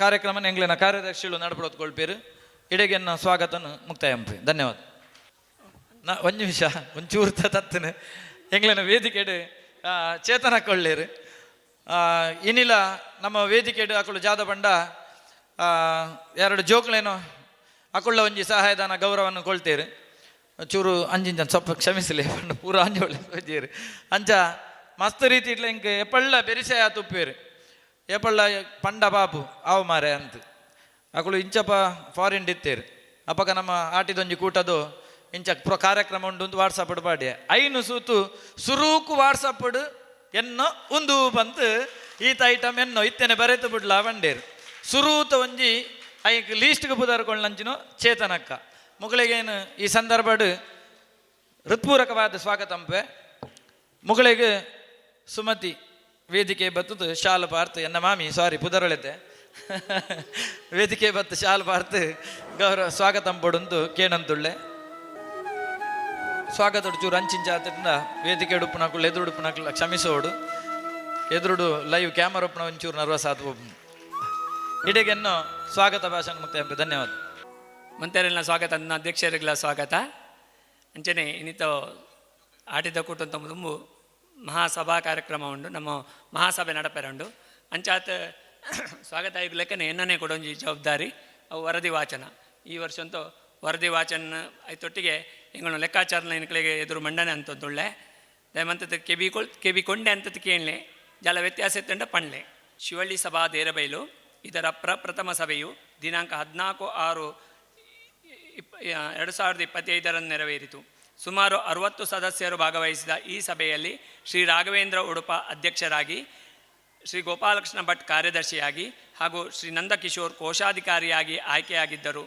Speaker 3: ಕಾರ್ಯಕ್ರಮನ ಎಂಗ್ಲಿನ ಕಾರ್ಯದರ್ಶಿಗಳು ನಡ್ಪಡೋದ್ಕೊಳ್ಪೇರು ಇಡೆಗೆನ್ನ ಸ್ವಾಗತನು ಮುಕ್ತಾಯ ಅಂಪೆ ಧನ್ಯವಾದ. ಒಂದು ನಿಮಿಷ ಒಂಚೂರು ತತ್ತನು ಎಂಗ್ಲಿನ ವೇದಿಕೆಡು ಚೇತನ ಕೊಳ್ಳೇರು ಇನ್ನಿಲ್ಲ ನಮ್ಮ ವೇದಿಕೆಡು ಅಕುಳು ಜಾದ ಬಂಡ 2 ಜೋಕ್ಲೇನೋ ಅಕುಳ್ಳ ಒಂಜಿ ಸಹಾಯದಾನ ಗೌರವವನ್ನು ಕೊಳ್ತೇರು ಚೂರು ಅಂಜಿಂಜ ಸ್ವಲ್ಪ ಕ್ಷಮಿಸಲಿ ಪಂಡ ಪೂರ ಅಂಜೋಳೆ ಹೋಜೇರು ಅಂಚ ಮಸ್ತ್ ರೀತಿ ಇಟ್ಲ ಇಂಕ ಎಪ್ಪಳ್ಳ ಬೆರಿಸೆ ತುಪ್ಪೇರು ಎಪ್ಪಳ್ಳ ಪಂಡ ಪಾಪು ಆವು ಮಾರೆ ಅಂತ ಅಕುಳು ಇಂಚಪ್ಪ ಫಾರಿನ್ ಇತ್ತೇರು ಅಪ್ಪಗ ನಮ್ಮ ಆಟಿದೊಂಜಿ ಕೂಟದು ಇಂಚ ಕಾರ್ಯಕ್ರಮ ಉಂಡು ವಾಟ್ಸಪ್ ಪಾಡ್ಯ ಐನು ಸೂತು ಸುರೂಕು ವಾಟ್ಸಪ್ ಎನ್ನೋ ಒಂದು ಬಂತು ಈತ ಐಟಮ್ ಎನ್ನೋ ಇತ್ತೇನೆ ಬರೆತು ಬಿಡ್ಲ ಬಂಡೇರು ಸುರೂತ ಒಂಜಿ ಐಕ್ ಲೀಸ್ಟ್ಗೆ ಪುದರ್ಕೊಳ್ಳಂಚಿನೋ ಚೇತನಕ್ಕ ಮುಗಳಿಗೇನು ಈ ಸಂದರ್ಭಡ್ ಹೃತ್ಪೂರ್ವಕವಾದ ಸ್ವಾಗತ ಅಂಪೆ ಮುಗಳಿಗೆ ಸುಮತಿ ವೇದಿಕೆ ಬತ್ತದು ಶಾಲು ಪಾರ್ತು ಎನ್ನ ಮಾಮಿ ಸಾರಿ ಪುದರಳೆತೆ ವೇದಿಕೆ ಬತ್ತು ಶಾಲ್ ಪಾರ್ತು ಗೌರವ ಸ್ವಾಗತಂ ಪಡೊಂದು ಕೇಣಂತುಳ್ಳೆ ಸ್ವಾಗತ ಚೂರು ಅಂಚಿಂಚಾದ್ರಿಂದ ವೇದಿಕೆ ಉಡುಪುನಕುಳ್ಳು ಎದುರು ಉಡುಪುನಕುಲ್ಲ ಕ್ಷಮಿಸೋಡು ಎದುರುಡು ಲೈವ್ ಕ್ಯಾಮರಾ ಉಪ್ಪುನ ಒಂಚೂರು ನರ್ವಸ್ ಆದ ಇಡೆಗೆನ್ನು ಸ್ವಾಗತ ಭಾಷಣ ಮುಕ್ತ ಧನ್ಯವಾದ
Speaker 1: ಮಂತ್ರಿಗಳ ಸ್ವಾಗತ ಅಧ್ಯಕ್ಷರಿಗಳ ಸ್ವಾಗತ ಅಂಚನೆ ಇನ್ನಿತ ಆಟಿದ ಕೂಟಂತ ತುಂಬು ಮಹಾಸಭಾ ಕಾರ್ಯಕ್ರಮ ಉಂಡು ನಮ್ಮ ಮಹಾಸಭೆ ನಡಪೆರ ಉಂಡು ಅಂಚಾತ್ ಸ್ವಾಗತ ಆಗಿ ಲೆಕ್ಕನೆ ಎನ್ನನೇ ಕೊಡೊಂಜಿ ಜವಾಬ್ದಾರಿ ಅವು ವರದಿ ವಾಚನ ಈ ವರ್ಷ ಅಂತೂ ವರದಿ ವಾಚನ ಆಯ್ತೊಟ್ಟಿಗೆ ಎಂಗಳು ಲೆಕ್ಕಾಚಾರನ ಇನ್ಕಳಿಗೆ ಎದುರು ಮಂಡನೆ ಅಂತದ್ದುಳ್ಳೆ ದಯಮಂತದ ಕೆಬಿ ಕೊಂಡೆ ಅಂತದ್ದು ಕೇಳಲೆ ಜಲ ವ್ಯತ್ಯಾಸ ಎತ್ತಂಡ ಪಣ್ಲೆ ಶಿವಳ್ಳಿ ಸಭಾ ದೇರಬೈಲು ಇದರ ಪ್ರಪ್ರಥಮ ಸಭೆಯು ದಿನಾಂಕ 14/6/2025 ನೆರವೇರಿತು. ಸುಮಾರು 60 ಸದಸ್ಯರು ಭಾಗವಹಿಸಿದ ಈ ಸಭೆಯಲ್ಲಿ ಶ್ರೀ ರಾಘವೇಂದ್ರ ಉಡುಪ ಅಧ್ಯಕ್ಷರಾಗಿ, ಶ್ರೀ ಗೋಪಾಲಕೃಷ್ಣ ಭಟ್ ಕಾರ್ಯದರ್ಶಿಯಾಗಿ ಹಾಗೂ ಶ್ರೀ ನಂದಕಿಶೋರ್ ಕೋಶಾಧಿಕಾರಿಯಾಗಿ ಆಯ್ಕೆಯಾಗಿದ್ದರು.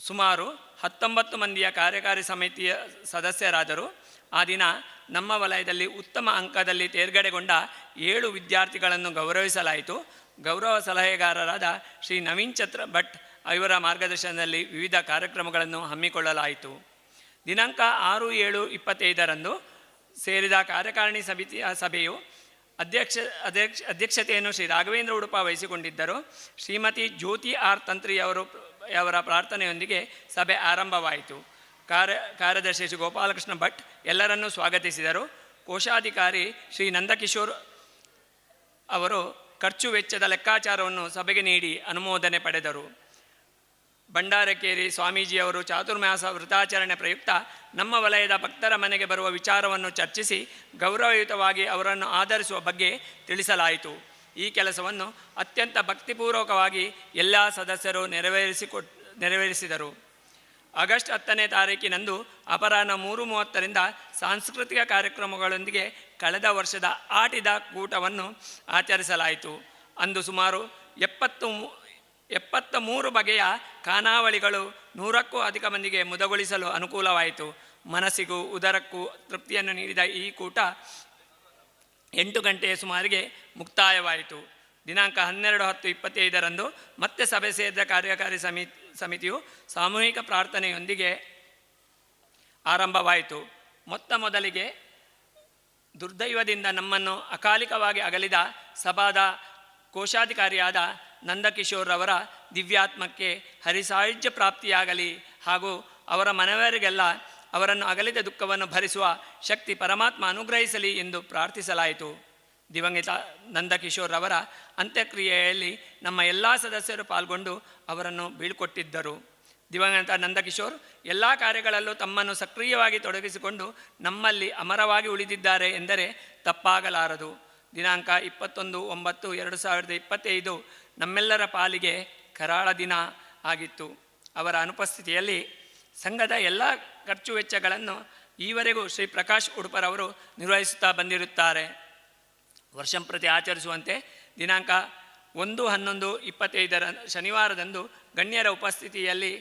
Speaker 1: ಸುಮಾರು 19 ಮಂದಿಯ ಕಾರ್ಯಕಾರಿ ಸಮಿತಿಯ ಸದಸ್ಯರಾದರು. ಆ ದಿನ ನಮ್ಮ ವಲಯದಲ್ಲಿ ಉತ್ತಮ ಅಂಕದಲ್ಲಿ ತೇರ್ಗಡೆಗೊಂಡ 7 ವಿದ್ಯಾರ್ಥಿಗಳನ್ನು ಗೌರವಿಸಲಾಯಿತು. ಗೌರವ ಸಲಹೆಗಾರರಾದ ಶ್ರೀ ನವೀನ್ ಚಂದ್ರ ಭಟ್ ಇವರ ಮಾರ್ಗದರ್ಶನದಲ್ಲಿ ವಿವಿಧ ಕಾರ್ಯಕ್ರಮಗಳನ್ನು ಹಮ್ಮಿಕೊಳ್ಳಲಾಯಿತು. ದಿನಾಂಕ 6/7/25 ಸೇರಿದ ಕಾರ್ಯಕಾರಿಣಿ ಸಮಿತಿಯ ಸಭೆಯು ಅಧ್ಯಕ್ಷತೆಯನ್ನು ಶ್ರೀ ರಾಘವೇಂದ್ರ ಉಡುಪ ವಹಿಸಿಕೊಂಡಿದ್ದರು. ಶ್ರೀಮತಿ ಜ್ಯೋತಿ ಆರ್ ತಂತ್ರಿಯವರ ಪ್ರಾರ್ಥನೆಯೊಂದಿಗೆ ಸಭೆ ಆರಂಭವಾಯಿತು. ಕಾರ್ಯದರ್ಶಿ ಶ್ರೀ ಗೋಪಾಲಕೃಷ್ಣ ಭಟ್ ಎಲ್ಲರನ್ನೂ ಸ್ವಾಗತಿಸಿದರು. ಕೋಶಾಧಿಕಾರಿ ಶ್ರೀ ನಂದಕಿಶೋರ್ ಅವರು ಖರ್ಚು ವೆಚ್ಚದ ಲೆಕ್ಕಾಚಾರವನ್ನು ಸಭೆಗೆ ನೀಡಿ ಅನುಮೋದನೆ ಪಡೆದರು. ಭಂಡಾರಕೇರಿ ಸ್ವಾಮೀಜಿಯವರು ಚಾತುರ್ಮಾಸ ವೃತಾಚರಣೆ ಪ್ರಯುಕ್ತ ನಮ್ಮ ವಲಯದ ಭಕ್ತರ ಮನೆಗೆ ಬರುವ ವಿಚಾರವನ್ನು ಚರ್ಚಿಸಿ ಗೌರವಯುತವಾಗಿ ಅವರನ್ನು ಆಧರಿಸುವ ಬಗ್ಗೆ ತಿಳಿಸಲಾಯಿತು. ಈ ಕೆಲಸವನ್ನು ಅತ್ಯಂತ ಭಕ್ತಿಪೂರ್ವಕವಾಗಿ ಎಲ್ಲ ಸದಸ್ಯರು ನೆರವೇರಿಸಿದರು. ಆಗಸ್ಟ್ 10ನೇ ತಾರೀಕಿನಂದು ಅಪರಾಹ್ನ 3:30ರಿಂದ ಸಾಂಸ್ಕೃತಿಕ ಕಾರ್ಯಕ್ರಮಗಳೊಂದಿಗೆ ಕಳೆದ ವರ್ಷದ ಆಟಿದ ಕೂಟವನ್ನು ಆಚರಿಸಲಾಯಿತು. ಅಂದು ಸುಮಾರು 73 ಬಗೆಯ ಖಾನಾವಳಿಗಳು 100ಕ್ಕೂ ಅಧಿಕ ಮಂದಿಗೆ ಮುದಗೊಳಿಸಲು ಅನುಕೂಲವಾಯಿತು. ಮನಸ್ಸಿಗೂ ಉದರಕ್ಕೂ ತೃಪ್ತಿಯನ್ನು ನೀಡಿದ ಈ ಕೂಟ 8 ಗಂಟೆಯ ಸುಮಾರಿಗೆ ಮುಕ್ತಾಯವಾಯಿತು. ದಿನಾಂಕ 12/10/25 ಮತ್ತೆ ಸಭೆ ಸೇರಿದ ಕಾರ್ಯಕಾರಿ ಸಮಿತಿಯು ಸಾಮೂಹಿಕ ಪ್ರಾರ್ಥನೆಯೊಂದಿಗೆ ಆರಂಭವಾಯಿತು. ಮೊದಲಿಗೆ ದುರ್ದೈವದಿಂದ ನಮ್ಮನ್ನು ಅಕಾಲಿಕವಾಗಿ ಅಗಲಿದ ಸಭಾದ ಕೋಶಾಧಿಕಾರಿಯಾದ ನಂದಕಿಶೋರ್ ಅವರ ದಿವ್ಯಾತ್ಮಕ್ಕೆ ಹರಿಸಾಯುಜ್ಯ ಪ್ರಾಪ್ತಿಯಾಗಲಿ ಹಾಗೂ ಅವರ ಮನೆಯವರಿಗೆಲ್ಲ ಅವರನ್ನು ಅಗಲಿದ ದುಃಖವನ್ನು ಭರಿಸುವ ಶಕ್ತಿ ಪರಮಾತ್ಮ ಅನುಗ್ರಹಿಸಲಿ ಎಂದು ಪ್ರಾರ್ಥಿಸಲಾಯಿತು. ದಿವಂಗತ ನಂದಕಿಶೋರ್ ಅವರ ಅಂತ್ಯಕ್ರಿಯೆಯಲ್ಲಿ ನಮ್ಮ ಎಲ್ಲ ಸದಸ್ಯರು ಪಾಲ್ಗೊಂಡು ಅವರನ್ನು ಬೀಳ್ಕೊಟ್ಟಿದ್ದರು. ದಿವಂಗತ ನಂದಕಿಶೋರ್ ಎಲ್ಲ ಕಾರ್ಯಗಳಲ್ಲೂ ತಮ್ಮನ್ನು ಸಕ್ರಿಯವಾಗಿ ತೊಡಗಿಸಿಕೊಂಡು ನಮ್ಮಲ್ಲಿ ಅಮರವಾಗಿ ಉಳಿದಿದ್ದಾರೆ ಎಂದರೆ ತಪ್ಪಾಗಲಾರದು. ದಿನಾಂಕ 21/9/2025 ನಮ್ಮೆಲ್ಲರ ಪಾಲಿಗೆ ಕರಾಳ ದಿನ ಆಗಿತ್ತು. ಅವರ ಅನುಪಸ್ಥಿತಿಯಲ್ಲಿ ಸಂಘದ ಎಲ್ಲ ಖರ್ಚು ವೆಚ್ಚಗಳನ್ನು ಈವರೆಗೂ ಶ್ರೀ ಪ್ರಕಾಶ್ ಉಡುಪರವರು ನಿರ್ವಹಿಸುತ್ತಾ ಬಂದಿರುತ್ತಾರೆ. ವರ್ಷಂಪ್ರತಿ ಆಚರಿಸುವಂತೆ ದಿನಾಂಕ 1/11/25 ಶನಿವಾರದಂದು ಗಣ್ಯರ ಉಪಸ್ಥಿತಿಯಲ್ಲಿ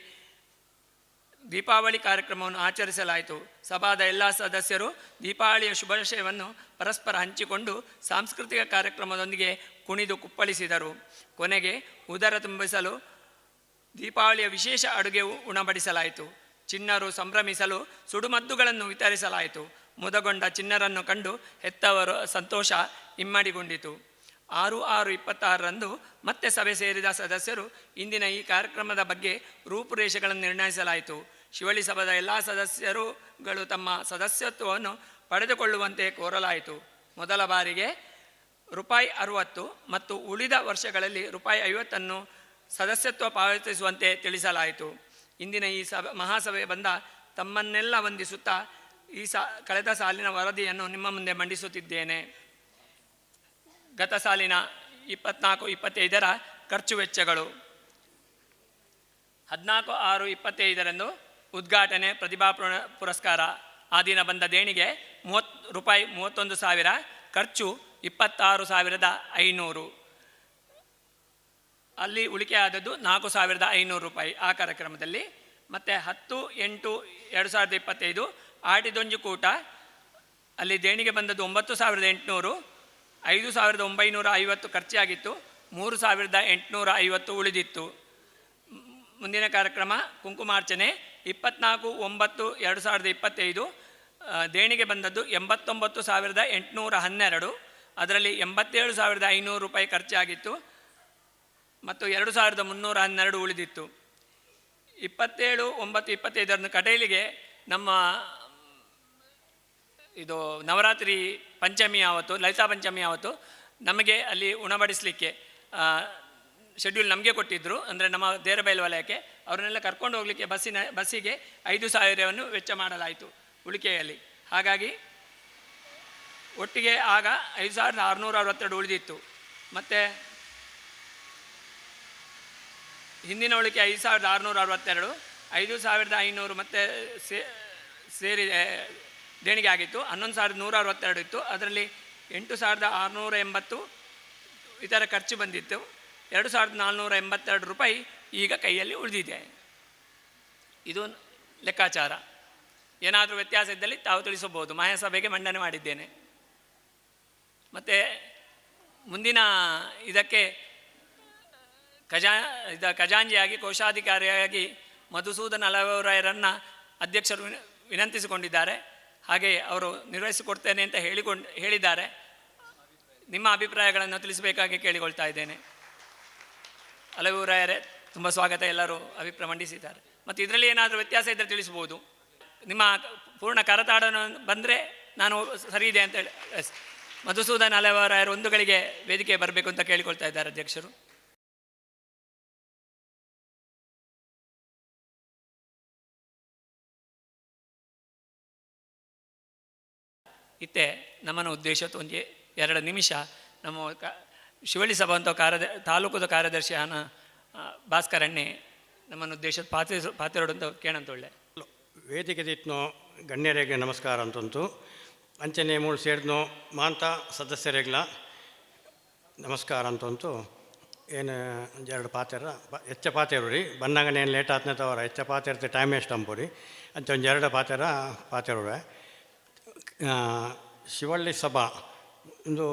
Speaker 1: ದೀಪಾವಳಿ ಕಾರ್ಯಕ್ರಮವನ್ನು ಆಚರಿಸಲಾಯಿತು. ಸಭಾದ ಎಲ್ಲ ಸದಸ್ಯರು ದೀಪಾವಳಿಯ ಶುಭಾಶಯವನ್ನು ಪರಸ್ಪರ ಹಂಚಿಕೊಂಡು ಸಾಂಸ್ಕೃತಿಕ ಕಾರ್ಯಕ್ರಮದೊಂದಿಗೆ ಕುಣಿದು ಕುಪ್ಪಳಿಸಿದರು. ಕೊನೆಗೆ ಉದರ ತುಂಬಿಸಲು ದೀಪಾವಳಿಯ ವಿಶೇಷ ಅಡುಗೆ ಉಣಬಡಿಸಲಾಯಿತು. ಚಿಣ್ಣರು ಸಂಭ್ರಮಿಸಲು ಸುಡುಮದ್ದುಗಳನ್ನು ವಿತರಿಸಲಾಯಿತು. ಮುದಗೊಂಡ ಚಿಣ್ಣರನ್ನು ಕಂಡು ಹೆತ್ತವರು ಸಂತೋಷ ಇಮ್ಮಡಿಗೊಂಡಿತು. 6/6/26 ಮತ್ತೆ ಸಭೆ ಸೇರಿದ ಸದಸ್ಯರು ಇಂದಿನ ಈ ಕಾರ್ಯಕ್ರಮದ ಬಗ್ಗೆ ರೂಪುರೇಷೆಗಳನ್ನು ನಿರ್ಣಯಿಸಲಾಯಿತು. ಶಿವಳ್ಳಿ ಸಭಾದ ಎಲ್ಲ ಸದಸ್ಯರುಗಳು ತಮ್ಮ ಸದಸ್ಯತ್ವವನ್ನು ಪಡೆದುಕೊಳ್ಳುವಂತೆ ಕೋರಲಾಯಿತು. ಮೊದಲ ಬಾರಿಗೆ ₹60 ಮತ್ತು ಉಳಿದ ವರ್ಷಗಳಲ್ಲಿ ₹50 ಸದಸ್ಯತ್ವ ಪಾವತಿಸುವಂತೆ ತಿಳಿಸಲಾಯಿತು. ಇಂದಿನ ಈ ಮಹಾಸಭೆ ಬಂದ ತಮ್ಮನ್ನೆಲ್ಲ ವಂದಿಸುತ್ತಾ ಕಳೆದ ಸಾಲಿನ ವರದಿಯನ್ನು ನಿಮ್ಮ ಮುಂದೆ ಮಂಡಿಸುತ್ತಿದ್ದೇನೆ. ಗತ ಸಾಲಿನ 24-25 ಖರ್ಚು ವೆಚ್ಚಗಳು: 14/6/25 ಉದ್ಘಾಟನೆ ಪ್ರತಿಭಾ ಪುರಸ್ಕಾರ. ಆ ದಿನ ಬಂದ ದೇಣಿಗೆ ₹31,000, ಖರ್ಚು ₹26,500. ಅಲ್ಲಿ ಉಳಿಕೆ ಆದದ್ದು ₹4,500 ಆ ಕಾರ್ಯಕ್ರಮದಲ್ಲಿ. ಮತ್ತು 10/8/2025 ಆಟಿದೊಂಜು ಕೂಟ. ಅಲ್ಲಿ ದೇಣಿಗೆ ಬಂದದ್ದು 9,800, 5,950 ಖರ್ಚಾಗಿತ್ತು. 3850 ಉಳಿದಿತ್ತು. ಮುಂದಿನ ಕಾರ್ಯಕ್ರಮ ಕುಂಕುಮಾರ್ಚನೆ 24/9/2025. ದೇಣಿಗೆ ಬಂದದ್ದು 89,812. ಅದರಲ್ಲಿ 87,500 ರೂಪಾಯಿ ಖರ್ಚಾಗಿತ್ತು ಮತ್ತು 2,312 ಉಳಿದಿತ್ತು. 27/9/25 ಕಟೀಲಿಗೆ ನಮ್ಮ ಇದು ನವರಾತ್ರಿ ಪಂಚಮಿ ಆವತ್ತು, ಲಲಿತಾ ಪಂಚಮಿ ಆವತ್ತು ನಮಗೆ ಅಲ್ಲಿ ಉಣಬಡಿಸಲಿಕ್ಕೆ ಶೆಡ್ಯೂಲ್ ನಮಗೆ ಕೊಟ್ಟಿದ್ದರು. ಅಂದರೆ ನಮ್ಮ ದೇರಬೈಲು ವಲಯಕ್ಕೆ ಅವರನ್ನೆಲ್ಲ ಕರ್ಕೊಂಡು ಹೋಗಲಿಕ್ಕೆ ಬಸ್ಸಿಗೆ 5,000 ವೆಚ್ಚ ಮಾಡಲಾಯಿತು ಉಳಿಕೆಯಲ್ಲಿ. ಹಾಗಾಗಿ ಒಟ್ಟಿಗೆ ಆಗ 5,662 ಉಳಿದಿತ್ತು. ಮತ್ತು ಹಿಂದಿನ ಉಳಿಕೆ 5,662, 5,500 ಮತ್ತು ಸೇರಿ ದೇಣಿಗೆ ಆಗಿತ್ತು. 11,162 ಇತ್ತು. ಅದರಲ್ಲಿ 8,680 ಇತರ ಖರ್ಚು ಬಂದಿತ್ತು. 2,482 ರೂಪಾಯಿ ಈಗ ಕೈಯಲ್ಲಿ ಉಳಿದಿದೆ. ಇದು ಲೆಕ್ಕಾಚಾರ. ಏನಾದರೂ ವ್ಯತ್ಯಾಸ ಇದ್ದಲ್ಲಿ ತಾವು ತಿಳಿಸಬಹುದು. ಮಹಾಸಭೆಗೆ ಮಂಡನೆ ಮಾಡಿದ್ದೇನೆ. ಮತ್ತು ಮುಂದಿನ ಇದಕ್ಕೆ ಖಜಾಂಚಿಯಾಗಿ ಕೋಶಾಧಿಕಾರಿಯಾಗಿ ಮಧುಸೂದನ್ ಅಲವೇರಾಯರನ್ನು ಅಧ್ಯಕ್ಷರು ವಿನಂತಿಸಿಕೊಂಡಿದ್ದಾರೆ. ಹಾಗೆ ಅವರು ನಿರ್ವಹಿಸಿಕೊಡ್ತೇನೆ ಅಂತ ಹೇಳಿದ್ದಾರೆ. ನಿಮ್ಮ ಅಭಿಪ್ರಾಯಗಳನ್ನು ತಿಳಿಸಬೇಕಾಗಿ ಕೇಳಿಕೊಳ್ತಾ ಇದ್ದೇನೆ. ಅಲವೇರಾಯರೇ, ತುಂಬ ಸ್ವಾಗತ. ಎಲ್ಲರೂ ಅಭಿಪ್ರಾಯ ಮಂಡಿಸಿದ್ದಾರೆ. ಮತ್ತು ಇದರಲ್ಲಿ ಏನಾದರೂ ವ್ಯತ್ಯಾಸ ಇದ್ದರೆ ತಿಳಿಸ್ಬೋದು. ನಿಮ್ಮ ಪೂರ್ಣ ಕರತಾಡ ಬಂದರೆ ನಾನು ಸರಿ ಇದೆ ಅಂತ ಹೇಳಿ ಮಧುಸೂದನ್ ಅಲವೇರಾಯರು ಒಂದು ಗಳಿಗೆ ವೇದಿಕೆ ಬರಬೇಕು ಅಂತ ಕೇಳಿಕೊಳ್ತಾ ಇದ್ದಾರೆ ಅಧ್ಯಕ್ಷರು. ಇತ್ತೆ ನಮ್ಮನ ಉದ್ದೇಶ ಒಂಜಿ 2 ನಿಮಿಷ ನಮ್ಮ ಶಿವಳ್ಳಿ ಸಭಾ ಅಂತ ತಾಲೂಕದ ಕಾರ್ಯದರ್ಶಿ ಭಾಸ್ಕರಣ್ಣೆ ನಮ್ಮನ ಉದ್ದೇಶ ಪಾತಿರೋಡು ಅಂತ ಕೇಳಂತೊಳ್ಳೆ
Speaker 4: ವೇದಿಕೆ ದಿಟ್ನೋ ಗಣ್ಯರಿಗೆ ನಮಸ್ಕಾರ ಅಂತಂತು. ಅಂಚನೆ ಮೂರು ಸೇರಿದ್ನೋ ಮಾಂತ ಸದಸ್ಯರಿಗ್ಲ ನಮಸ್ಕಾರ ಅಂತಂತು. ಏನು 2 ಪಾತೆರ ಹೆಚ್ಚ ಪಾತೆರು ರೀ ಬಂದಾಗ ಏನು ಲೇಟ್ ಆತನೇ ತವರ ಹೆಚ್ಚ ಪಾತೆರ್ತೆ ಟೈಮ್ ವೇಸ್ಟ್ ಅಂಪು ರೀ ಅಂತ ಒಂದು 2 ಪಾತೆರುವೆ. ಶಿವಳ್ಳಿ ಸಭಾ ಒಂದು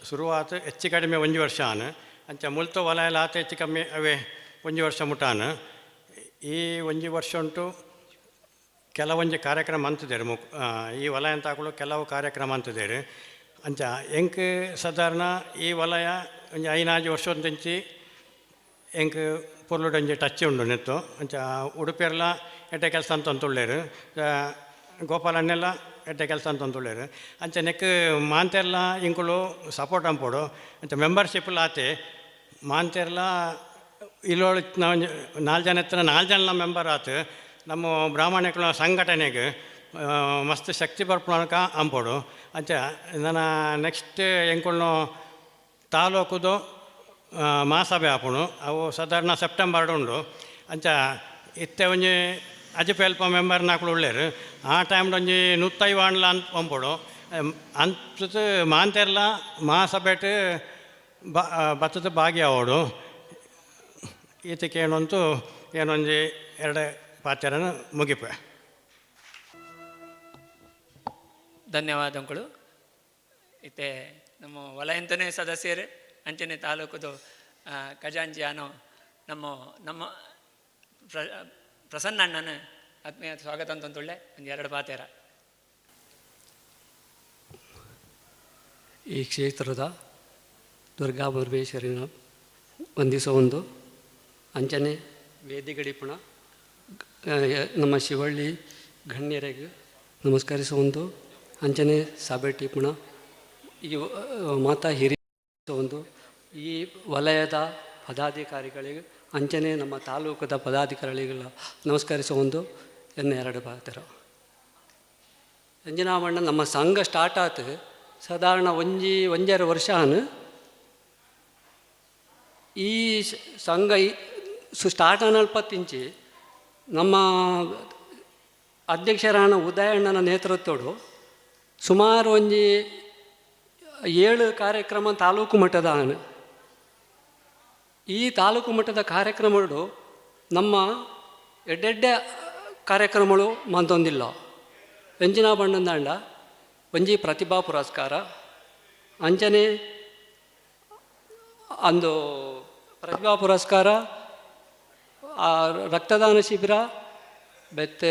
Speaker 4: ಶುರುವಾತು ಹೆಚ್ಚು ಕಡಿಮೆ 1 ವರ್ಷ ಆನು ಅಂಚ ಮುಲ್ತು ವಲಯ ಆತ ಹೆಚ್ಚು ಕಮ್ಮಿ ಅವೇ 1 ವರ್ಷ ಮುಟ್ಟಾನು. ಈ 1 ವರ್ಷ ಉಂಟು ಕೆಲವೊಂದು ಕಾರ್ಯಕ್ರಮ ಅಂತಿದ್ದೇರು. ಈ ವಲಯ ಅಂತ ಹಾಕಲು ಕೆಲವು ಕಾರ್ಯಕ್ರಮ ಅಂತಿದ್ದೇರು. ಅಂಚ ಎಂಕ್ ಸಾಧಾರಣ ಈ ವಲಯ ಒಂದು 5-6 ವರ್ಷದಂಚಿ ಎಂಕ್ ಪೊರ್ಲುಡೊಂಜಿ ಟಚ್ ಉಂಡು ನೆತ್ತು. ಅಂಚ ಉಡುಪಿಯರ್ಲ ಎಡ್ಡೆ ಕೆಲಸ ಅಂತಂತುಳ್ಳೇರು, ಗೋಪಾಲನ್ನೆಲ್ಲ ಎಡ್ಡೆ ಕೆಲಸ ಅಂತಂತುಳ್ಳೇರು. ಅಂಚ ನೆಕ್ ಮಾಂತೆರ್ಲ ಇಂಕುಲು ಸಪೋರ್ಟ್ ಅಂಪೋಡು. ಅಂಚ ಮೆಂಬರ್ಶಿಪ್ಲ ಆತೆ ಮಾಂತೆರ್ಲ ಇಲ್ಲೋಳು ನಾವು 4 ಜನ ಎತ್ತರ 4 ಜನ ಮೆಂಬರ್ ಆತು. ನಮ್ಮ ಬ್ರಾಹ್ಮಣಿಕಲ ಸಂಘಟನೆಗೆ ಮಸ್ತ್ ಶಕ್ತಿ ಬರ್ಪಣಕ ಅಂಪೋಡು. ಅಂಚ ನನ್ನ ನೆಕ್ಸ್ಟ್ ಎಂಕುಲ್ನು ತಾಲೂಕುದು ಮಹಾಸಭೆ ಆಪುಣು. ಅವು ಸಾಧಾರಣ ಸೆಪ್ಟೆಂಬರ್ ಉಂಡು. ಅಂಚ ಇತ್ತೆ ಒಂಜಿ ಅಜಿಪೆಲ್ಪ ಮೆಂಬರ್ ನಾಲ್ಕು ಉಳ್ಳೇರು. ಆ ಟೈಮ್ಡು ಒಂಜಿ 150 ವಾಂಡ್ಲ ಅಂಪೋಡು. ಅಂತ ಮಾಂತೆರ್ಲ ಮಹಾಸಭೆಟ್ ಬತ್ತದ ಭಾಗಿಯಾವೋಡು. ಈತಕ್ಕೆ ಏನಂತೂ ಏನೊಂದು 2 ಪಾತ್ರನ ಮುಗಿಪೆ.
Speaker 1: ಧನ್ಯವಾದಗಳು. ಇತ್ತೆ ನಮ್ಮ ವಲಯಂತನೇ ಸದಸ್ಯರು ಅಂಚನೆ ತಾಲೂಕುದು ಖಜಾಂಚಿಯಾನೋ ನಮ್ಮ ಪ್ರಸನ್ನ ಅಣ್ಣನ ಆತ್ಮೀಯ ಸ್ವಾಗತ ಅಂತಂತುಳ್ಳೆ ಒಂದು 2 ಪಾತೆರ.
Speaker 5: ಈ ಕ್ಷೇತ್ರದ ದುರ್ಗಾ ಪರಮೇಶ್ವರಿನ ವಂದಿಸೋ ಒಂದು ಅಂಚನೆ ವೇದಿಗಡಿಪುಣ ನಮ್ಮ ಶಿವಳ್ಳಿ ಗಣ್ಯರಿಗೆ ನಮಸ್ಕರಿಸೋ ಒಂದು ಅಂಚನೆ ಸಭೆ ಟಿಪುಣ ಈ ಮಾತಾ ಹಿರಿಯ ಒಂದು ಈ ವಲಯದ ಪದಾಧಿಕಾರಿಗಳಿಗೆ ಅಂಚನೆ ನಮ್ಮ ತಾಲೂಕದ ಪದಾಧಿಕಾರಿಗಳಿಗೆಲ್ಲ ನಮಸ್ಕರಿಸೋ ಒಂದು 2 ಪಾತ್ರ. ಅಂಜನಾಮಣ್ಣ ನಮ್ಮ ಸಂಘ ಸ್ಟಾರ್ಟ್ ಆತು ಸಾಧಾರಣ 1-2 ವರ್ಷ ಈ ಸಂಘ ಸ್ಟಾರ್ಟ್ ಆನಲ್ಪತ್ತಿಂಚಿ ನಮ್ಮ ಅಧ್ಯಕ್ಷರಾನ ಉದಯಣ್ಣನ ನೇತೃತ್ವಡು ಸುಮಾರು 7 ಕಾರ್ಯಕ್ರಮ ತಾಲೂಕು ಮಟ್ಟದ ಈ ತಾಲೂಕು ಮಟ್ಟದ ಕಾರ್ಯಕ್ರಮಗಳು ನಮ್ಮ ಎಡ್ಡೆಡ್ಡೆ ಕಾರ್ಯಕ್ರಮಗಳು ಮಂದೊಂದಿಲ್ಲ. ಎಂಜಿನ ಬಣ್ಣದಂಡ ಒಂಜಿ ಪ್ರತಿಭಾ ಪುರಸ್ಕಾರ ಅಂಚನೆ ಅಂದು ಪ್ರತಿಭಾ ಪುರಸ್ಕಾರ, ರಕ್ತದಾನ ಶಿಬಿರ, ಮತ್ತು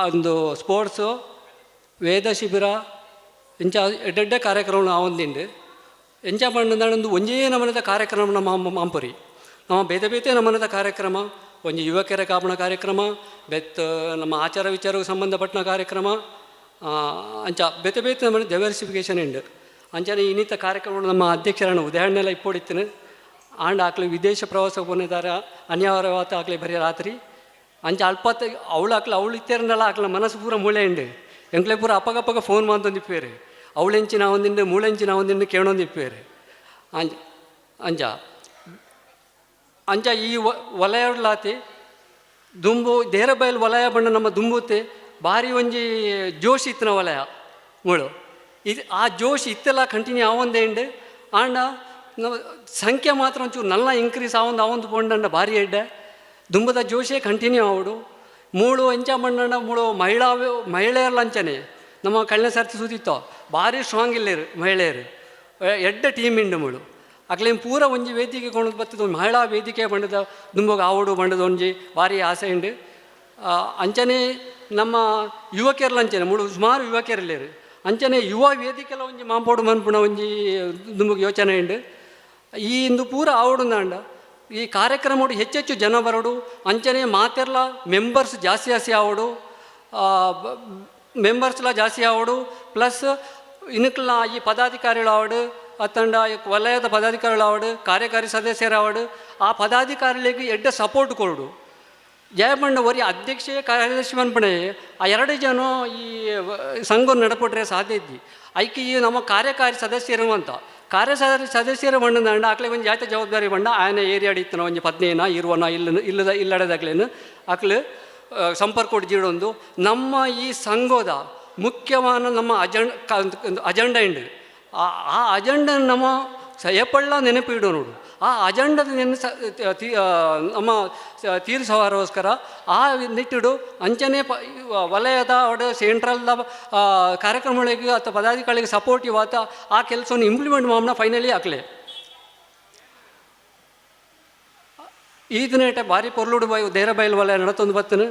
Speaker 5: ಒಂದು ಸ್ಪೋರ್ಟ್ಸು, ವೇದ ಶಿಬಿರ ಇಂಚ ಎಡ್ಡೆಡ್ಡೆ ಕಾರ್ಯಕ್ರಮ ಆವೊಂದಿಂಡು ಎಂಚ ಪಂಡಂದು ಒಂಜೇ ನಮನದ ಕಾರ್ಯಕ್ರಮ ಮಾಂಪುರಿ. ನಮ್ಮ ಬೇತೆ ಬೇತೆ ನಮನದ ಕಾರ್ಯಕ್ರಮ, ಒಂಜಿ ಯುವಕರ ಕಾಪಣ ಕಾರ್ಯಕ್ರಮ, ಬೆತ್ ನಮ್ಮ ಆಚಾರ ವಿಚಾರಕ್ಕೆ ಸಂಬಂಧಪಟ್ಟ ಕಾರ್ಯಕ್ರಮ, ಅಂಚ ಬೇತೆ ಬೇತೆ ನಮ್ಮನೆ ಡೈವರ್ಸಿಫಿಕೇಷನ್ ಉಂಡು. ಅಂಚನೆ ಇನ್ನಿತ ಕಾರ್ಯಕ್ರಮ ನಮ್ಮ ಅಧ್ಯಕ್ಷರನ್ನು ಉದಾಹರಣೆಲ್ಲ ಇಪ್ಪೊಡಿತ್ತಿನ ಆಂಡ್ ಆಕಲಿ ವಿದೇಶ ಪ್ರವಾಸಕ್ಕೆ ಬಂದಿದ್ದಾರೆ ಅನಿವಾರ್ಯವಾತ ಆಕಲಿ ಬರೀ ರಾತ್ರಿ ಅಂಚ ಅಲ್ಪತ್ತ ಅವಳು ಇತ್ತೇರನೆಲ್ಲ ಆಕಲ ಮನಸ್ಸು ಪೂರ ಮೂಳೆ ಉಂಡು. ಎಂಕ್ಲೆ ಪೂರ ಅಪ್ಪಗಪ್ಪಗ ಫೋನ್ ಮಾಡ್ತೊಂದಿಪ್ಪೇರು, ಅವಳೆಂಚಿನ ಒಂದಿಂಡು ಮೂಳೆಂಚಿನ ಒಂದಿಂಡು ಕೇಳೊಂದಿಪ್ಪೇರು. ಅಂಚ ಅಂಚ ಅಂಚ ಈ ವಲಯಲಾತಿ ದುಂಬು ದೇರ ಬಯಲು ವಲಯ ಬಣ್ಣ ನಮ್ಮ ದುಂಬುತ್ತೆ ಭಾರಿ ಒಂಜಿ ಜೋಶ್ ಇತ್ತಿನ ವಲಯ ಮುಳು. ಇದು ಆ ಜೋಶ್ ಇತ್ತೆಲ್ಲ ಕಂಟಿನ್ಯೂ ಆವೊಂದೇ ಉಂಡು. ಆಂಡ ಸಂಖ್ಯೆ ಮಾತ್ರ ಒಂಚೂರು ನಲ್ಲ ಇನ್ಕ್ರೀಸ್ ಆವೊಂದು ಪೊಂಡಂಡ ಭಾರಿ ಎಡ್ಡೆ ದುಂಬದ ಜೋಶೇ ಕಂಟಿನ್ಯೂ ಆವಡು. ಮೂಳು ಎಂಚ ಮಣ್ಣಣ್ಣ ಮೂಳು ಮಹಿಳೆಯರ್ಲ ಅಂಚನೆ ನಮ್ಮ ಕಳ್ಳ ಸರ್ತಿ ಸೂತಿತ್ತೋ ಭಾರಿ ಸ್ಟ್ರಾಂಗ್ ಇಲ್ಲೇರು ಮಹಿಳೆಯರು ಎಡ್ಡ ಟೀಮ್ ಇಂಡು ಮುಳು ಅಕ್ಲೇನು ಪೂರ ಒಂಜಿ ವೇದಿಕೆ ಕೊಂಡು ಬರ್ತದ ಮಹಿಳಾ ವೇದಿಕೆ ಬಂಡದ ದುಂಬಗ ಆವಡು ಬಂಡದ ಒಂಜಿ ಭಾರಿ ಆಸೆ ಉಂಡು. ಅಂಚನೆ ನಮ್ಮ ಯುವಕರ್ಲ ಅಂಚನೆ ಮೂಳು ಸುಮಾರು ಯುವಕರಿಲ್ಲೇರು ಅಂಚನೆ ಯುವ ವೇದಿಕೆಲ್ಲ ಒಂಜಿ ಮಾಂಪೋಡು ಮನ್ಪುಣ ಒಂಜಿ ದುಂಬಗ ಯೋಚನೆ ಉಂಡು. ಈ ಇಂದು ಪೂರ ಆವಡುಂದಾಂಡ ಈ ಕಾರ್ಯಕ್ರಮ ಹೆಚ್ಚೆಚ್ಚು ಜನ ಬರೋಡು ಅಂಚನೆ ಮಾತೆರ್ಲ ಮೆಂಬರ್ಸ್ ಜಾಸ್ತಿ ಆವಡು, ಮೆಂಬರ್ಸ್ಲ ಜಾಸ್ತಿ ಆವಡು. ಪ್ಲಸ್ ಇನ್ನಕ್ಲ ಈ ಪದಾಧಿಕಾರಿಗಳು ಆವಡು ಅತ್ತಂಡ ವಲಯದ ಪದಾಧಿಕಾರಿಗಳು ಆವಡು, ಕಾರ್ಯಕಾರಿ ಸದಸ್ಯರು ಆವಡು. ಆ ಪದಾಧಿಕಾರಿಗಳಿಗೆ ಎಡ್ಡ ಸಪೋರ್ಟ್ ಕೊಡು. ಜಯಬಣ್ಣ ವರಿ ಅಧ್ಯಕ್ಷೆ ಕಾರ್ಯದರ್ಶಿ ಮನ್ಪಣೆ ಆ 2 ಜನ ಈ ಸಂಘ ನಡಪಟ್ರೆ ಸಾಧ್ಯ ಇದ್ದಿ ಐಕೆ ಈ ನಮ್ಮ ಕಾರ್ಯಕಾರಿ ಸದಸ್ಯರು ಅಂತ ಕಾರ್ಯಕಾರಿ ಸದಸ್ಯರು ಬಣ್ಣದಂಡ ಆಕಲೆ ಒಂದು ಜಾತಿ ಜವಾಬ್ದಾರಿ ಬಣ್ಣ ಆಯನ ಏರಿಯಾ ಇತ್ತನ ಒಂದು 15 ಇರುವನ ಇಲ್ಲಡದಾಗ್ಲೇನು ಆಕಲು ಸಂಪರ್ಕ ಕೊಟ್ಟು ಜೀಡೊಂದು ನಮ್ಮ ಈ ಸಂಘದ ಮುಖ್ಯವಾದ ನಮ್ಮ ಅಜೆಂಡ ಉಂಡು. ಆ ಅಜೆಂಡ ನಮ್ಮ ಎಪ್ಪಳ್ಳ ನೆನಪಿಡೋ ನೋಡು. ಆ ಅಜೆಂಡದ ನಮ್ಮ ತೀರಿಸೋಸ್ಕರ ಆ ನಿಟ್ಟಿಡು ಅಂಚನೆ ವಲಯದ ಅವಡ ಸೆಂಟ್ರಲ್ದ ಕಾರ್ಯಕ್ರಮಗಳಿಗೆ ಅಥವಾ ಪದಾಧಿಕಾರಿಗಳಿಗೆ ಸಪೋರ್ಟಿವ್ ಆತ ಆ ಕೆಲಸವನ್ನು ಇಂಪ್ಲಿಮೆಂಟ್ ಮಾಡೋಣ ಫೈನಲಿ ಆಗಲೇ ಈ ದಿನ ಭಾರಿ ಪೊರ್ಲುಡು ದೇರ ಬಯಲು ವಲಯ ನಡತೊಂದು ಬತ್ತನು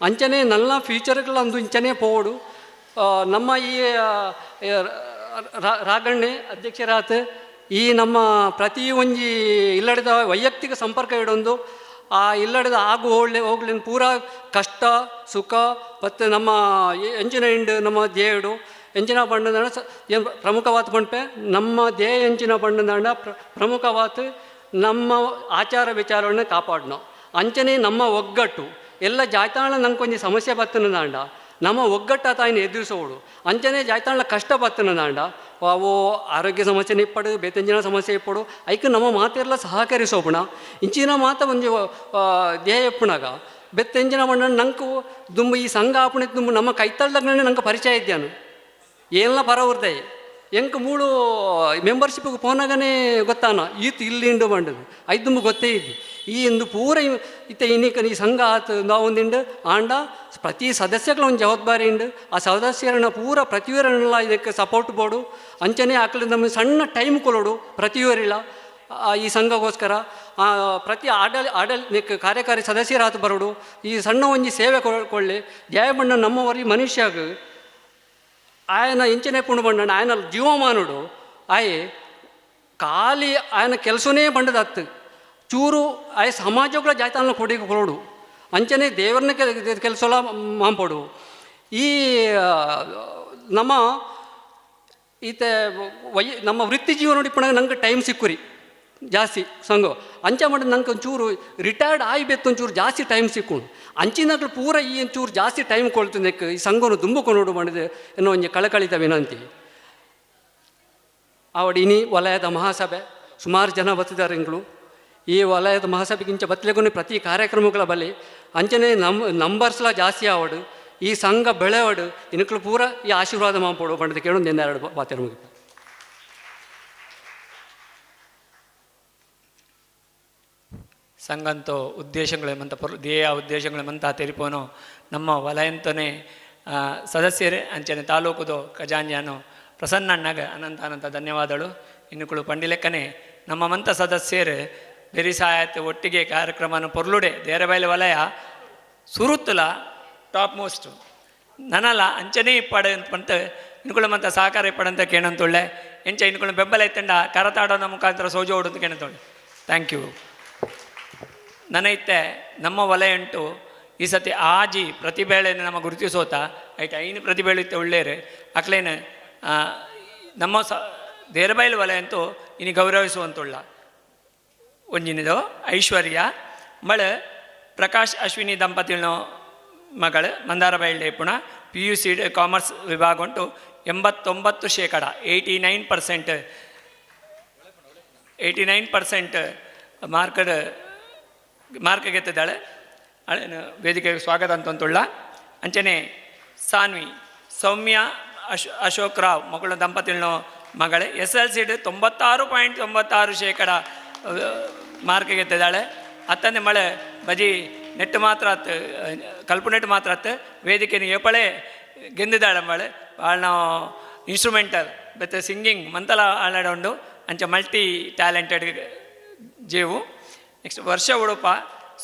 Speaker 5: ಅಂಚನೆ ನಲ್ಲ ಫ್ಯೂಚರ್ಗಳು ಅಂದು ಇಂಚನೆ ಪೋಡು. ನಮ್ಮ ಈ ರಾಗಣ್ಣೆ ಅಧ್ಯಕ್ಷರಾತ ಈ ನಮ್ಮ ಪ್ರತಿ ಒಂಜಿ ಇಲ್ಲಡದ ವೈಯಕ್ತಿಕ ಸಂಪರ್ಕ ಇಡೊಂದು ಆ ಇಲ್ಲಡದ ಹೋಗ್ಲಿನ ಪೂರ ಕಷ್ಟ ಸುಖ ಮತ್ತು ನಮ್ಮ ಎಂಚಿನ ಇಂಡು ನಮ್ಮ ದೇಡು ಎಂಚಿನ ಬಣ್ಣದ ಏನು ಪ್ರಮುಖವಾದ ಪಂಪೆ ನಮ್ಮ ದೇಹ ಎಂಚಿನ ಬಣ್ಣದ ಪ್ರಮುಖವಾದ ನಮ್ಮ ಆಚಾರ ವಿಚಾರವನ್ನು ಕಾಪಾಡೋಣ. ಅಂಚನೆ ನಮ್ಮ ಒಗ್ಗಟ್ಟು ಎಲ್ಲ ಜಾಯ್ತಾಳ ನಂಗೆ ಸಮಸ್ಯೆ ಬತ್ತನದಾಂಡ ನಮ್ಮ ಒಗ್ಗಟ್ಟು ತಾಯಿನ ಎದುರಿಸೋಡು ಅಂಚನೆ ಜಾಯ್ತಾಳ ಕಷ್ಟ ಬತ್ತನದಾಂಡ ಅವು ಆರೋಗ್ಯ ಸಮಸ್ಯೆ ಇಪ್ಪಡು ಬೇತಂಜಿನ ಸಮಸ್ಯೆ ಇಪ್ಪಡು ಐಕೆ ನಮ್ಮ ಮಾತೆಲ್ಲ ಸಹಕರಿಸೋಪಣ ಇಂಚಿನ ಮಾತ ಒಂದು ದೇಹ ಎಪ್ಪಣಾಗ ಬೆತ್ತಂಜಿನ ಬಣ್ಣ ನಂಗೆ ದುಂಬ ಈ ಸಂಘ ಆಪಣೆ ತುಂಬ ನಮ್ಮ ಕೈತಳ್ದಗಳೇ ನಂಗೆ ಪರಿಚಯ ಇದ್ದಾನು ಏನೆಲ್ಲ ಪರವರ್ದೆ ಎಂಕ ಮೂಳು ಮೆಂಬರ್ಶಿಪ್ಗೆ ಪೋನಾಗನೇ ಗೊತ್ತಾನ ಈತ್ ಇಲ್ಲಿಂಡು ಬಂಡದು ಐದು ಗೊತ್ತೇ ಇದ್ದಿ ಈ ಇಂದು ಪೂರ ಇತ್ತ ಇನ್ನಿಕ ಈ ಸಂಘ ಆತು ನಾವೊಂದಿಂಡು ಆಂಡ ಪ್ರತಿ ಸದಸ್ಯಗಳ ಒಂದು ಜವಾಬ್ದಾರಿ ಉಂಡು. ಆ ಸದಸ್ಯರನ್ನ ಪೂರ ಪ್ರತಿಯೊರೆಲ್ಲ ಇದಕ್ಕೆ ಸಪೋರ್ಟ್ ಬೋಡು ಅಂಚನೆ ಆಕಳು ನಮಗೆ ಸಣ್ಣ ಟೈಮ್ ಕೊಡೋಡು ಪ್ರತಿಯೊರಿಲ್ಲ ಈ ಸಂಘಗೋಸ್ಕರ ಪ್ರತಿ ಕಾರ್ಯಕಾರಿ ಸದಸ್ಯರಾತು ಬರೋಡು ಈ ಸಣ್ಣ ಒಂಜಿ ಸೇವೆ ಕೊಳ್ಳಿ ಜಯಬಣ್ಣ ನಮ್ಮವರಿಗೆ ಮನುಷ್ಯಾಗ ఆయన ఎంచనే పుండు బండి ఆయన జీవమానుడు ಆಯೆ ಖಾಲಿ ఆయన ಕೆಲಸನೇ ಬಂಡದತ್ತು ಚೂರು ಆಯ ಸಮಾಜಗಳ ಜಾಯ್ತಾನ ಕೊಡಿಗೆ ಕೊಡು ಅಂಚನೆ ದೇವರನ್ನ ಕೆಲಸಲ್ಲ ಮಾಂಪಡು ಈ ನಮ್ಮ ಈತ ನಮ್ಮ ವೃತ್ತಿ ಜೀವನ ನೋಡಿಪಣಾಗ ನಂಗೆ ಟೈಮ್ ಸಿಕ್ಕುರಿ ಜಾಸ್ತಿ ಸಂಘ ಅಂಚ ಮಾಡಿ ನಂಗೆ ಒಂಚೂರು ರಿಟೈರ್ಡ್ ಆಗಿಬೇಕು ಒಂಚೂರು ಜಾಸ್ತಿ ಟೈಮ್ ಸಿಕ್ಕೊಂಡು ಅಂಚಿನಾಗ್ಲು ಪೂರ ಈ ಒಂಚೂರು ಜಾಸ್ತಿ ಟೈಮ್ ಕೊಳ್ತದೆ ಈ ಸಂಘವನ್ನು ತುಂಬಿಕೊಂಡು ಮಾಡಿದೆ ಅನ್ನೋ ಒಂದು ಕಳಕಳಿತ ವಿನಂತಿ. ಆವಡಿನಿ ವಲಯದ ಮಹಾಸಭೆ ಸುಮಾರು ಜನ ಬತ್ತಿದ್ದಾರೆ ಇಂಗಳು ಈ ವಲಯದ ಮಹಾಸಭೆಗಿಂಚ ಬತ್ತಲೆಗೊಂಡು ಪ್ರತಿ ಕಾರ್ಯಕ್ರಮಗಳ ಬಳಿ ಅಂಚನೆ ನಂಬರ್ಸ್ಲ ಜಾಸ್ತಿ ಆವಡು ಈ ಸಂಘ ಬೆಳೆವಡು ಇನ್ಕಲು ಪೂರ ಈ ಆಶೀರ್ವಾದ ಮಾಡ್ಕೊಡು ಬಂಡದ ಕೇಳೊಂದು 2 ಬಾತೆ ನಮಗೆ
Speaker 1: ಸಂಘಂತೋ ಉದ್ದೇಶಗಳೇಮಂತ ಧ್ಯೇಯ ಉದ್ದೇಶಗಳೇಮಂತ ತೆರಿಪೋನು ನಮ್ಮ ವಲಯಂತನೇ ಸದಸ್ಯರೇ ಅಂಚನೆ ತಾಲೂಕುದು ಖಜಾಂಜಿಯಾನು ಪ್ರಸನ್ನ ಅಣ್ಣಗ ಅನಂತ ಧನ್ಯವಾದಗಳು. ಇನ್ನುಕಳು ಪಂಡಿಲೆಕ್ಕನೆ ನಮ್ಮ ಮಂತ ಸದಸ್ಯರು ಬೆರಿಸಾಯತ್ ಒಟ್ಟಿಗೆ ಕಾರ್ಯಕ್ರಮನ ಪೊರ್ಲುಡೆ ದೇರಬೈಲು ವಲಯ ಸುರುತ್ತಲ ಟಾಪ್ ಮೋಸ್ಟ್ ನನಲ ಅಂಚನೆ ಇಪ್ಪಡೆ ಅಂತ ಪಂತ ಇನ್ಕೊಳ್ಳ ಮಂತ ಸಹಕಾರ ಇಪ್ಪಡಂತ ಕೇಳಂತೊಳ್ಳೆ ಎಂಚ ಇನ್ಕೊಳ್ಳ ಬೆಂಬಲ ಇತ್ತಂಡ ಕರತಾಡೋನ ಮುಖಾಂತರ ಸೋಜು ಓಡು ಅಂತ ಕೇಳಂತೊಳ್ಳೆ. Thank you. ನನೈತೆ ನಮ್ಮ ವಲಯ ಉಂಟು ಈ ಸತಿ ಆಜಿ ಪ್ರತಿಭೆಳೇನು ನಮ್ಮ ಗುರುತಿಸೋತ ಐಟ್ ಐನು ಪ್ರತಿಭೆಳು ಇತ್ತೆ ಒಳ್ಳೆಯರು ಅಕ್ಲೇನು ನಮ್ಮ ದೇರಬೈಲು ವಲಯ ಅಂತೂ ಇನ್ನು ಗೌರವಿಸುವಂತುಳ್ಳ ಒಂಜಿನದು ಐಶ್ವರ್ಯ ಮಳೆ ಪ್ರಕಾಶ್ ಅಶ್ವಿನಿ ದಂಪತಿಗಳನ್ನ ಮಗಳು ಮಂದಾರ ಬೈಲ್ಡೆ ಪುಣ PUC ಕಾಮರ್ಸ್ ವಿಭಾಗ ಉಂಟು 89% 89% ಮಾರ್ಕ್ ಗೆತ್ತಿದ್ದಾಳೆ. ವೇದಿಕೆಗೆ ಸ್ವಾಗತ ಅಂತಂತುಳ್ಳ. ಅಂಚನೆ ಸಾನ್ವಿ ಸೌಮ್ಯ ಅಶೋಕ್ ರಾವ್ ಮಕ್ಕಳ ದಂಪತಿಗಳನ್ನ ಮಗಳೇ SLC 96.96% ಮಾರ್ಕ್ ಗೆತ್ತಿದ್ದಾಳೆ. ಅತ್ತಂದೆ ಮಳೆ ಬಜಿ ನೆಟ್ಟು ಮಾತ್ರ ಕಲ್ಪು ನೆಟ್ಟು ಮಾತ್ರ ವೇದಿಕೆನ ಏಪಳೆ ಗೆಂದಿದ್ದಾಳೆ ಮಳೆ ಭಾಳ ಇನ್ಸ್ಟ್ರೂಮೆಂಟಲ್ ಮತ್ತು ಸಿಂಗಿಂಗ್ ಮಂತಲ ಆಳಾಡ ಉಂಡು ಅಂಚ ಮಲ್ಟಿ ಟ್ಯಾಲೆಂಟೆಡ್ ಜೀವು. ನೆಕ್ಸ್ಟ್ ವರ್ಷ ಉಡುಪ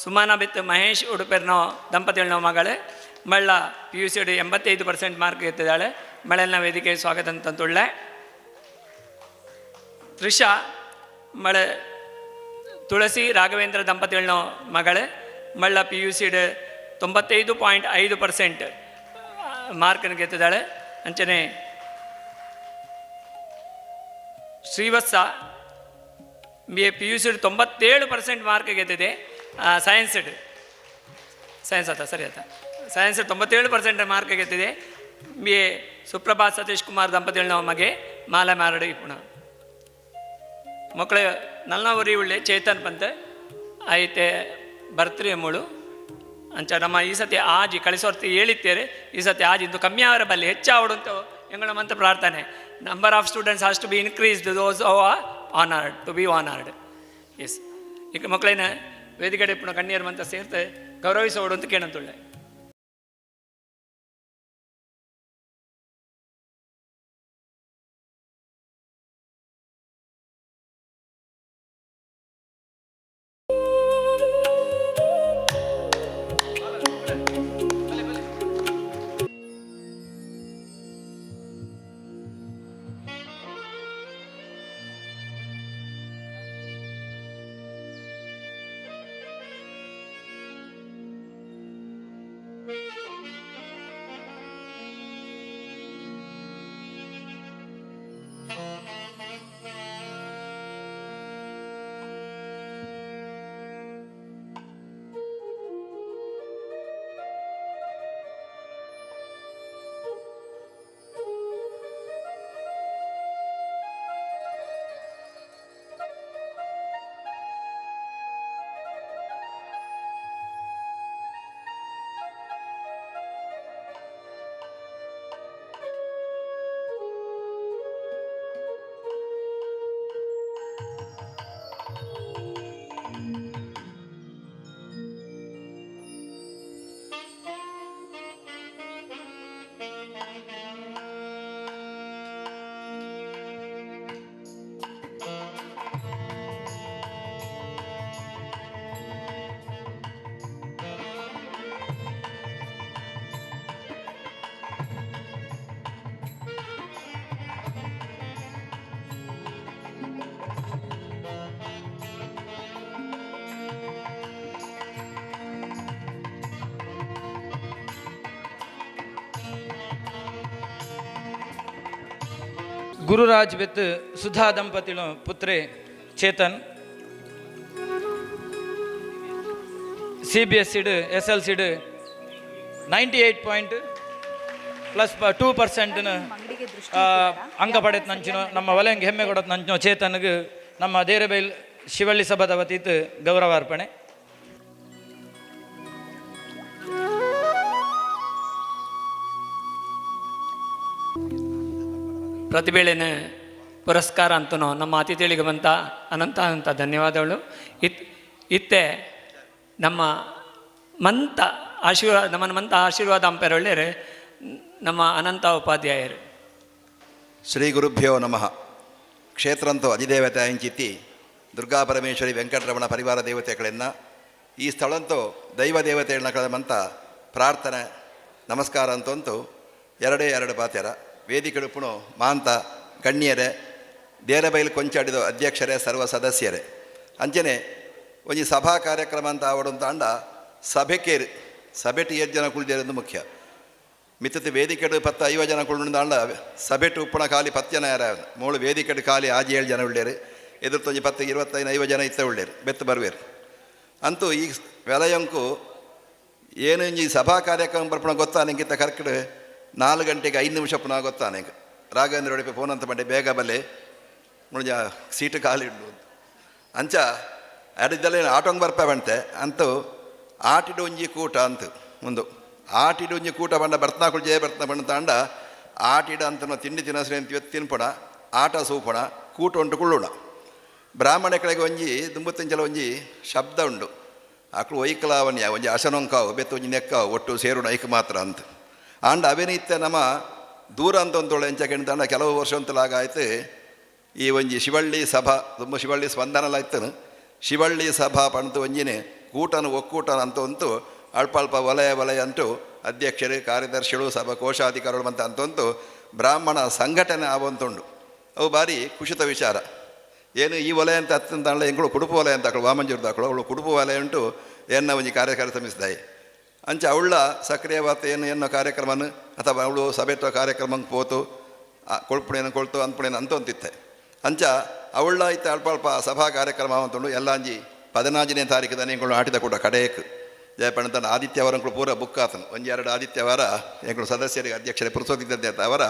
Speaker 1: ಸುಮಾನ ಬಿತ್ತು ಮಹೇಶ್ ಉಡುಪೆರ್ನ ದಂಪತಿಗಳನ್ನ ಮಗಳೇ ಮಳ್ಳ PUC 85% ಮಾರ್ಕ್ ಎತ್ತಿದ್ದಾಳೆ. ಮಳೆನ ವೇದಿಕೆಗೆ ಸ್ವಾಗತ ಅಂತಂತುಳ್ಳೆ. ತ್ರಿಷಾ ಮಳೆ ತುಳಸಿ ರಾಘವೇಂದ್ರ ದಂಪತಿಗಳನ್ನ ಮಗಳೇ ಮಳ್ಳ PUC 95.5% ಮಾರ್ಕನ್ನು ಗೆತ್ತಿದ್ದಾಳೆ. ಅಂಚನೆ ಶ್ರೀವತ್ಸ PUC 97% ಮಾರ್ಕ್ ಗೆದ್ದಿದೆ. ಸೈನ್ಸ್ ಆತ ಸರಿ ಆತ ಸೈನ್ಸ್ 97% ಮಾರ್ಕ್ ಗೆದ್ದಿದೆ. BA ಸುಪ್ರಭಾತ್ ಸತೀಶ್ ಕುಮಾರ್ ದಂಪತಿಗಳನ್ನ ಮಗೆ ಮಾಲೆ ಮಾರಡಿ ಪುನಃ ಮಕ್ಕಳು ನಲ್ನ ಉರಿ ಉಳ್ಳೆ ಚೇತನ್ ಪಂತ ಐತೆ ಬರ್ತ್ರಿ ಮುಳು ಅಂಚ ನಮ್ಮ ಈ ಸತಿ ಆಜಿ ಕಳಿಸೋರ್ತಿ ಹೇಳಿತ್ತೇರೆ ಈ ಸತಿ ಆಜಿ ಇಂದು ಕಮ್ಮಿ ಅವರ ಬಲ್ಲಿ ಹೆಚ್ಚಾವಡು ಅಂತ ಎಂಗಳ ಮಂತ ಪ್ರಾರ್ಥನೆ. Number of students has to be increased those honoured to be honoured. Yes ಈಗ ಮಕ್ಕಳೇನ ವೇದಿಕೆ ಪುನಃ ಕಣ್ಣಿಯರ್ ಮಂತ ಸೇರ್ತೆ ಗೌರವಿಸೋಡು ಅಂತ ಕೇಳಂತುಳ್ಳೆ.
Speaker 3: ಗುರುರಾಜ್ ಬೆತ್ ಸುಧಾ ದಂಪತಿಗಳು ಪುತ್ರೆ ಚೇತನ್ CBSE SLC 98.+2% ಅಂಕ ಪಡೆದು ನಂಚಿನ ನಮ್ಮ ವಲಯಂಗೆ ಹೆಮ್ಮೆ ಕೊಡೋದು ನಂಚಿನ ಚೇತನ್ಗೆ ನಮ್ಮ ದೇರಬೈಲ್ ಶಿವಳ್ಳಿ ಸಭಾದ ವತಿತ್ ಗೌರವಾರ್ಪಣೆ.
Speaker 1: ಪ್ರತಿಭೆಳೆನ ಪುರಸ್ಕಾರ ಅಂತನೋ ನಮ್ಮ ಅತಿಥಿಗಳಿಗೆ ಬಂತ ಅನಂತ ಧನ್ಯವಾದಗಳು. ಇತ್ತೆ ನಮ್ಮ ಮಂತ ಆಶೀರ್ವಾದ ಅಂಪೆರೊಳ್ಳೆರು ನಮ್ಮ ಅನಂತ ಉಪಾಧ್ಯಾಯರು.
Speaker 6: ಶ್ರೀ ಗುರುಭ್ಯೋ ನಮಃ. ಕ್ಷೇತ್ರಂತೂ ಅಧಿದೇವತೆ ಅಂಚಿತಿ ದುರ್ಗಾಪರಮೇಶ್ವರಿ ವೆಂಕಟರಮಣ ಪರಿವಾರ ದೇವತೆಗಳನ್ನು ಈ ಸ್ಥಳಂತೂ ದೈವ ದೇವತೆಗಳನ್ನ ಕಳೆದಂತ ಪ್ರಾರ್ಥನೆ ನಮಸ್ಕಾರ ಅಂತಂತೂ ಎರಡು ಪಾತ್ಯರ ವೇದಿಕೆಡುಪುಣು ಮಾಂತ ಗಣ್ಯರೇ ದೇರಬೈಲು ಕೊಂಚಾಡಿದ ಅಧ್ಯಕ್ಷರೇ ಸರ್ವ ಸದಸ್ಯರೇ ಅಂಚನೆ ಒಂಜಿ ಸಭಾ ಕಾರ್ಯಕ್ರಮ ಅಂತ ಆವಡಂತ ಅಂಡ ಸಭೆಟ್ 7 ಜನ ಕುಳಿದೇರದು ಮುಖ್ಯ ಮಿತ್ತದ ವೇದಿಕೆಡು 10-50 ಜನ ಕುಳ್ಳುಂಡ ಸಭೆಟ್ ಉಪ್ಪುಣ ಖಾಲಿ 10 ಜನ ಯಾರ ಮೂಳು ವೇದಿಕೆಡು ಖಾಲಿ 6-7 ಜನ ಉಳ್ಳೇರು ಎದುರ್ತೊಂಜಿ 10-25-50 ಜನ ಇತ್ತ ಉಳ್ಳೇರು ಬೆತ್ತು ಬರುವೇರು ಅಂತೂ ಈ ವೆಲಯಂಕು ಏನು ಈ ಸಭಾ ಕಾರ್ಯಕ್ರಮ ಬರ್ಪಣ ಗೊತ್ತಾನೆಂಗಿತ್ತ ಕರೆಕ್ಟ್ 4 ಗಂಟೆಗೆ 5 ನಿಮಿಷ ಪುನಃ ಗೊತ್ತಾನೆ ರಾಘವೇಂದ್ರ ಒಡಿಪೆ ಫೋನ್ ಅಂತ ಮಾಡಿ ಬೇಗ ಬಲ್ಲೆ ಮುಳುಜ ಸೀಟು ಖಾಲಿ ಉಂಡು ಅಂಚ ಅಡಿದ್ದಲ್ಲೇ ಆಟೋಂಗೆ ಬರ್ಪವಂತೆ ಅಂತೂ ಆಟಿಡು ಒಂಜಿ ಕೂಟ ಅಂತ ಮುಂದು ಆಟಿಡು ಒಂಜಿ ಕೂಟ ಬಂಡ ಬರ್ತನಾಕುಳು ಜಯ ಬರ್ತನ ಬಂಡ ತಾಂಡ ಆಟಿಡ ಅಂತ ತಿಂಡಿ ತಿನ್ನಸ್ರಿ ಅಂತ ತಿನ್ಪುಣ ಆಟ ಸೂಪುಣ ಕೂಟ ಉಂಟು ಕುಳ್ಳುಣ ಬ್ರಾಹ್ಮಣ ಕಡೆಗೆ ಒಂಜಿ ದುಂಬುತ್ತಂಚಲ ಒಂಜಿ ಶಬ್ದ ಉಂಡು ಆಕಳು ಒಯ್ಕಲಾವನ್ಯ ಒಂಜಿ ಅಶನೊಂಕಾವು ಬೆತ್ತು ಒಂಜಿ ನೆಕ್ಕಾವು ಒಟ್ಟು ಸೇರುಣ ಐಕ್ ಮಾತ್ರ ಅಂತ ಆಂಡ ಅವೇನಿತ್ತೆ ನಮ್ಮ ದೂರ ಅಂತ ಒಂದೊಳ್ಳೆ ಎಂಚಕೆಂಡ ಕೆಲವು ವರ್ಷ ಅಂತಲಾಗಾಯ್ತು ಈ ಒಂಜಿ ಶಿವಳ್ಳಿ ಸಭಾ ತುಂಬ ಶಿವಳ್ಳಿ ಸ್ಪಂದನಲ ಇತ್ತನು ಶಿವಳ್ಳಿ ಸಭಾ ಪಂತು ಒಂಜಿನೇ ಕೂಟನು ಒಕ್ಕೂಟನ ಅಂತ ಅಂತು ಅಲ್ಪ ವಲಯ ಅಂಟು ಅಧ್ಯಕ್ಷರು ಕಾರ್ಯದರ್ಶಿಗಳು ಸಭಾ ಕೋಶಾಧಿಕಾರಿಗಳು ಅಂತಂತೂ ಬ್ರಾಹ್ಮಣ ಸಂಘಟನೆ ಆವಂತುಂಡು ಅವು ಭಾರಿ ಖುಷಿತ ವಿಚಾರ ಏನು ಈ ವಲಯ ಅಂತ ಹತ್ತಂತಾಳೆ ಎಂಗಳು ಕುಡುಪು ವಲಯ ಅಂತ ಹಾಕಳು ವಾಮಂಜೂರ್ದು ಹಾಕಳು ಅವಳು ಕುಡುಪು ವಲಯ ಉಂಟು ಏನ ಒಂಜಿ ಕಾರ್ಯಕಾರಿ ಸಮಿಸಿದಾಯಿ ಅಂಚ ಅವಳ ಸಕ್ರಿಯವಾದ ಏನೋ ಕಾರ್ಯಕ್ರಮನ ಅಥವಾ ಅವಳು ಸಭೆತ ಕಾರ್ಯಕ್ರಮಕ್ಕೆ ಪೋತು ಕೊಳ್ಪುಣೇನು ಕೊಳ್ತು ಅಂದ್ಪುಣೇನು ಅಂತಿತ್ತೆ ಅಂಚ ಅವಳ ಇತ್ತೆ ಅಲ್ಪ ಸಭಾ ಕಾರ್ಯಕ್ರಮ ಅಂತಂಡು ಎಲ್ಲ ಅಂಜಿ 14ನೇ ತಾರೀಕು ಎಂಗಳು ಆಟಿದ ಕೂಡ ಕಡೆಯಕ್ಕೆ ಜಯಪಣ್ಣತನ ಆದಿತ್ಯವಾರಂಗಳು ಪೂರ ಬುಕ್ ಆತನು 1-2 ಆದಿತ್ಯವಾರ ಎಂಗಳು ಸದಸ್ಯರಿಗೆ ಅಧ್ಯಕ್ಷರೇ ಪುರುಸೋದಿದ್ದಂತೆ ಅಂತ ಅವರ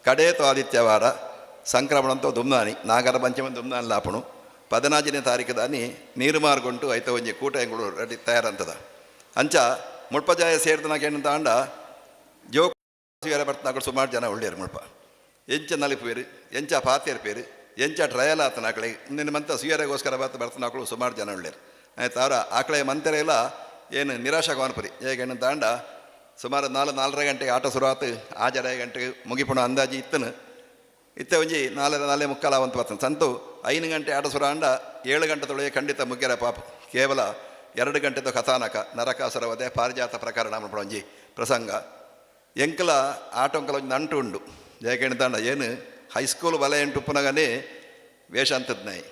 Speaker 6: ಕಡೆಯತು ಆದಿತ್ಯವಾರ ಸಂಕ್ರಮಣ ಅಂತ ದುಮ್ನಾನಿ ನಾಗರ ಪಂಚಮ ದುಮ್ನಾನಿ ಲಾಪಣು 14ನೇ ತಾರೀಕು ದಾನಿ ನೀರು ಮಾರ್ಗೊಂಡು ಐತ ಒಂಜಿ ಕೂಟ ಎಂಗಳು ರೆಡಿ ತಯಾರಂತದ ಅಂಚ ಮುಳ್ಪಜಾಯ ಸೇರಿದನಾಗ ಏನಂತ ಅಂಡ ಜೋಕುವೇರ ಬರ್ತನಾಗಳು ಸುಮಾರು ಜನ ಒಳ್ಳೆಯರು ಮುಳ್ಪ ಎಂಚ ನಲಿಪುವೇರು ಎಂಚ ಪಾತಿಯರ್ ಪೇರು ಎಂಚ ಟ್ರಯಲ್ ಆತನ ಆಕಳೆ ನಿನ್ನ ಮಂತ ಸುಯರೆಗೋಸ್ಕರ ಬರ್ತನಾಗಳು ಸುಮಾರು ಜನ ಒಳ್ಳೆಯರು ಆಯ್ತು ಅವರ ಆಕಳೆ ಮಂತೆರೆ ಎಲ್ಲ ಏನು ನಿರಾಶಾಗವನಪುರಿ ಹೇಗೇನಂತ ಅಂಡ ಸುಮಾರು 4 ಗಂಟೆಗೆ ಆಟ ಶುರುವಾತು 5 ಗಂಟೆಗೆ ಮುಗಿಪುಣ ಅಂದಾಜಿ ಇತ್ತೆ ಒಂಜಿ 4 ಮುಕ್ಕಾಲ ಅವಂತ ಬರ್ತದೆ ಸಂತು 5 ಗಂಟೆ ಆಟ ಶುರು ಅಂಡ 7 ಗಂಟೆ ತೊಳೆಗೆ ಖಂಡಿತ ಮುಗ್ಯರ ಪಾಪ ಕೇವಲ 2 ಗಂಟೆದು ಕಥಾನಕ ನರಕಾಸುರ ವಧೆ ಪಾರಿಜಾತ ಪ್ರಕರಣ ಮಾಡ್ಬಿಡೋ ಒಂಜಿ ಪ್ರಸಂಗ ಎಂಕಲ ಆಟೊಂಕಲ ಒಂದು ನಂಟು ಉಂಡು ಜಯಕೇಣತಾಂಡ ಏನು ಹೈಸ್ಕೂಲ್ ವಲಯ ಎಂಟು ಉಪ್ಪುನಗನೇ ವೇಷ ಅಂತದ್ನಾಯಿ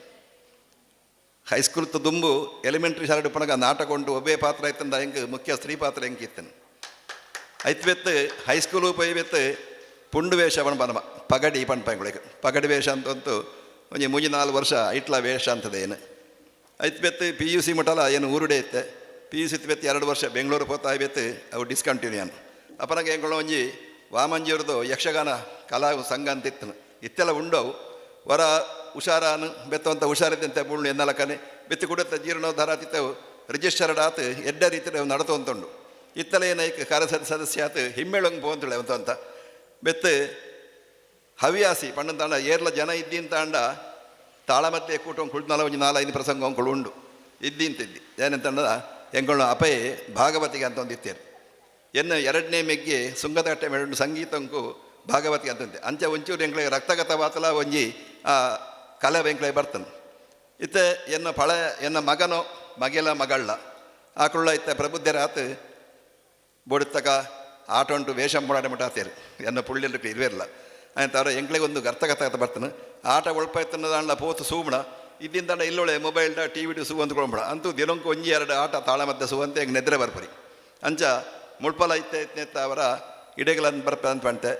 Speaker 6: ಹೈಸ್ಕೂಲ್ ದುಂಬು ಎಲಿಮೆಂಟ್ರಿ ಶಾಲೆ ಉಪ್ಪುನಗ ನಾಟಕ ಉಂಟು ಒಬ್ಬೇ ಪಾತ್ರ ಆಯ್ತಂದ ಹೆಂಗೆ ಮುಖ್ಯ ಸ್ತ್ರೀ ಪಾತ್ರ ಹೆಂಗೆ ಇತ್ತನು ಐತ್ವೆತ್ತು ಹೈಸ್ಕೂಲು ಪೈವೆತ್ತು ಪುಂಡು ವೇಷ ಬನಮ ಪಗಡಿ ಪಂಪಂಗಳಿಗೆ ಪಗಡಿ ವೇಷ ಅಂತಂತೂ ಒಂಜಿ 3-4 ವರ್ಷ ಐಟ್ಲ ವೇಷ ಅಂತದೆ ಏನು ಐತ್ವೆತ್ತು PUC ಮಠಲ ಏನು ಊರುಡೆ ಇತ್ತೆ PUC ಇತ್ವೆತ್ತು 2 ವರ್ಷ ಬೆಂಗಳೂರು ಪೋತಾ ಐವೆತ್ತು ಅವು ಡಿಸ್ಕಂಟಿನ್ಯೂನ್ ಅಪ್ಪನಾಗ ಹೆಂಗಳು ಒಂಜಿ ವಾಮಂಜಿಯವ್ರದ್ದು ಯಕ್ಷಗಾನ ಕಲಾ ಸಂಘ ಅಂತ ಇತ್ತನು ಇತ್ತೆಲ್ಲ ಉಂಡವು ವರ ಹುಷಾರಾನು ಬೆತ್ತವಂತ ಹುಷಾರಿದ್ದಂತೆ ಬುಳ್ಳು ಎನ್ನಲಕನೆ ಬೆತ್ತಿ ಕುಡತ್ತ ಜೀರ್ಣೋದ್ಧಾರ ಆತಿತ್ತವು ರಿಜಿಸ್ಟರ್ಡ್ ಆತು ಎಡ್ಡ ರೀತಿ ನಡತುವಂತುಂಡು ಇತ್ತಲೇ ನೈಕ್ ಸದಸ್ಯ ಆತು ಹಿಮ್ಮೇಳಂಗೆ ಪೋಂತಳೆ ಅಂತ ಬೆತ್ತು ಹವ್ಯಾಸಿ ಪಣ್ಣಂತಾಂಡ ಏರ್ಲ ಜನ ಇದ್ದಿಂತ ಅಂಡ ತಾಳಮತ್ತೆ ಕೂಟಂಗೆ ಕುಳಿತನಲ್ಲ ಒಂಜಿ 4-5 ಪ್ರಸಂಗ ಅಂಗಳು ಉಂಡು ಇದ್ದಿಂತಿದ್ದಿ ಏನಂತಂಡ ಎಂಗಳು ಅಪಯ್ ಭಾಗವತಿಗೆ ಅಂತ ಒಂದು ಇತ್ತೇರು ಎನ್ನು 2ನೇ ಮೆಗ್ಗೆ ಸುಂಗದಟ್ಟೆ ಮೇಡು ಸಂಗೀತಂಕು ಭಾಗವತಿಗೆ ಅಂತಂತೆ ಅಂಚೆ ಒಂಚೂರು ಎಂಕ್ಳಿಗೆ ರಕ್ತಗತ ವಾತಲ ಒಂಜಿ ಕಲೆ ಎಂಕ್ಳಿಗೆ ಬರ್ತಾನೆ ಇತ್ತೆ ಎನ್ನ ಮಗನೋ ಮಗೆಲ ಮಗಳ ಆಕುಳ್ಳ ಇತ್ತ ಪ್ರಬುದ್ಧರಾತು ಬೋಡಿತ್ತಕ ಆಟ ಉಂಟು ವೇಷಂ ಮಾಡಾಡೆ ಮಟ್ಟ ಆತೇರು ಎನ್ನ ಪುಳ್ಳಿಲ್ರಿ ಇರುವೆಲ್ಲ ಆಯ್ತು ಅವ್ರ ಎಂಕ್ಳಿಗೆ ಒಂದು ಗರ್ತಗತ ಬರ್ತಾನೆ ಆಟ ಒಳ್ಪಾಯ್ತನ್ನದ ಪೋತು ಸೂಮಣ ಇದ್ದಿಂದಂಡ ಇಲ್ಲೊಳೆ ಮೊಬೈಲ್ಡ TV ಸೂ ಅಂದ್ಕೊಳ್ಬೇಡ ಅಂತೂ ದಿನಂಕು 1-2 ಆಟ ತಾಳ ಮಧ್ಯೆ ಸೂ ಅಂತ ಹೆಂಗೆ ನೆದ್ರೆ ಬರ್ಪರಿ ಅಂಚ ಮುಳ್ಪಲ ಇತ್ತ ಅವರ ಇಡೆಗಳನ್ನು ಬರ್ಪಂತ ಪಂತೆ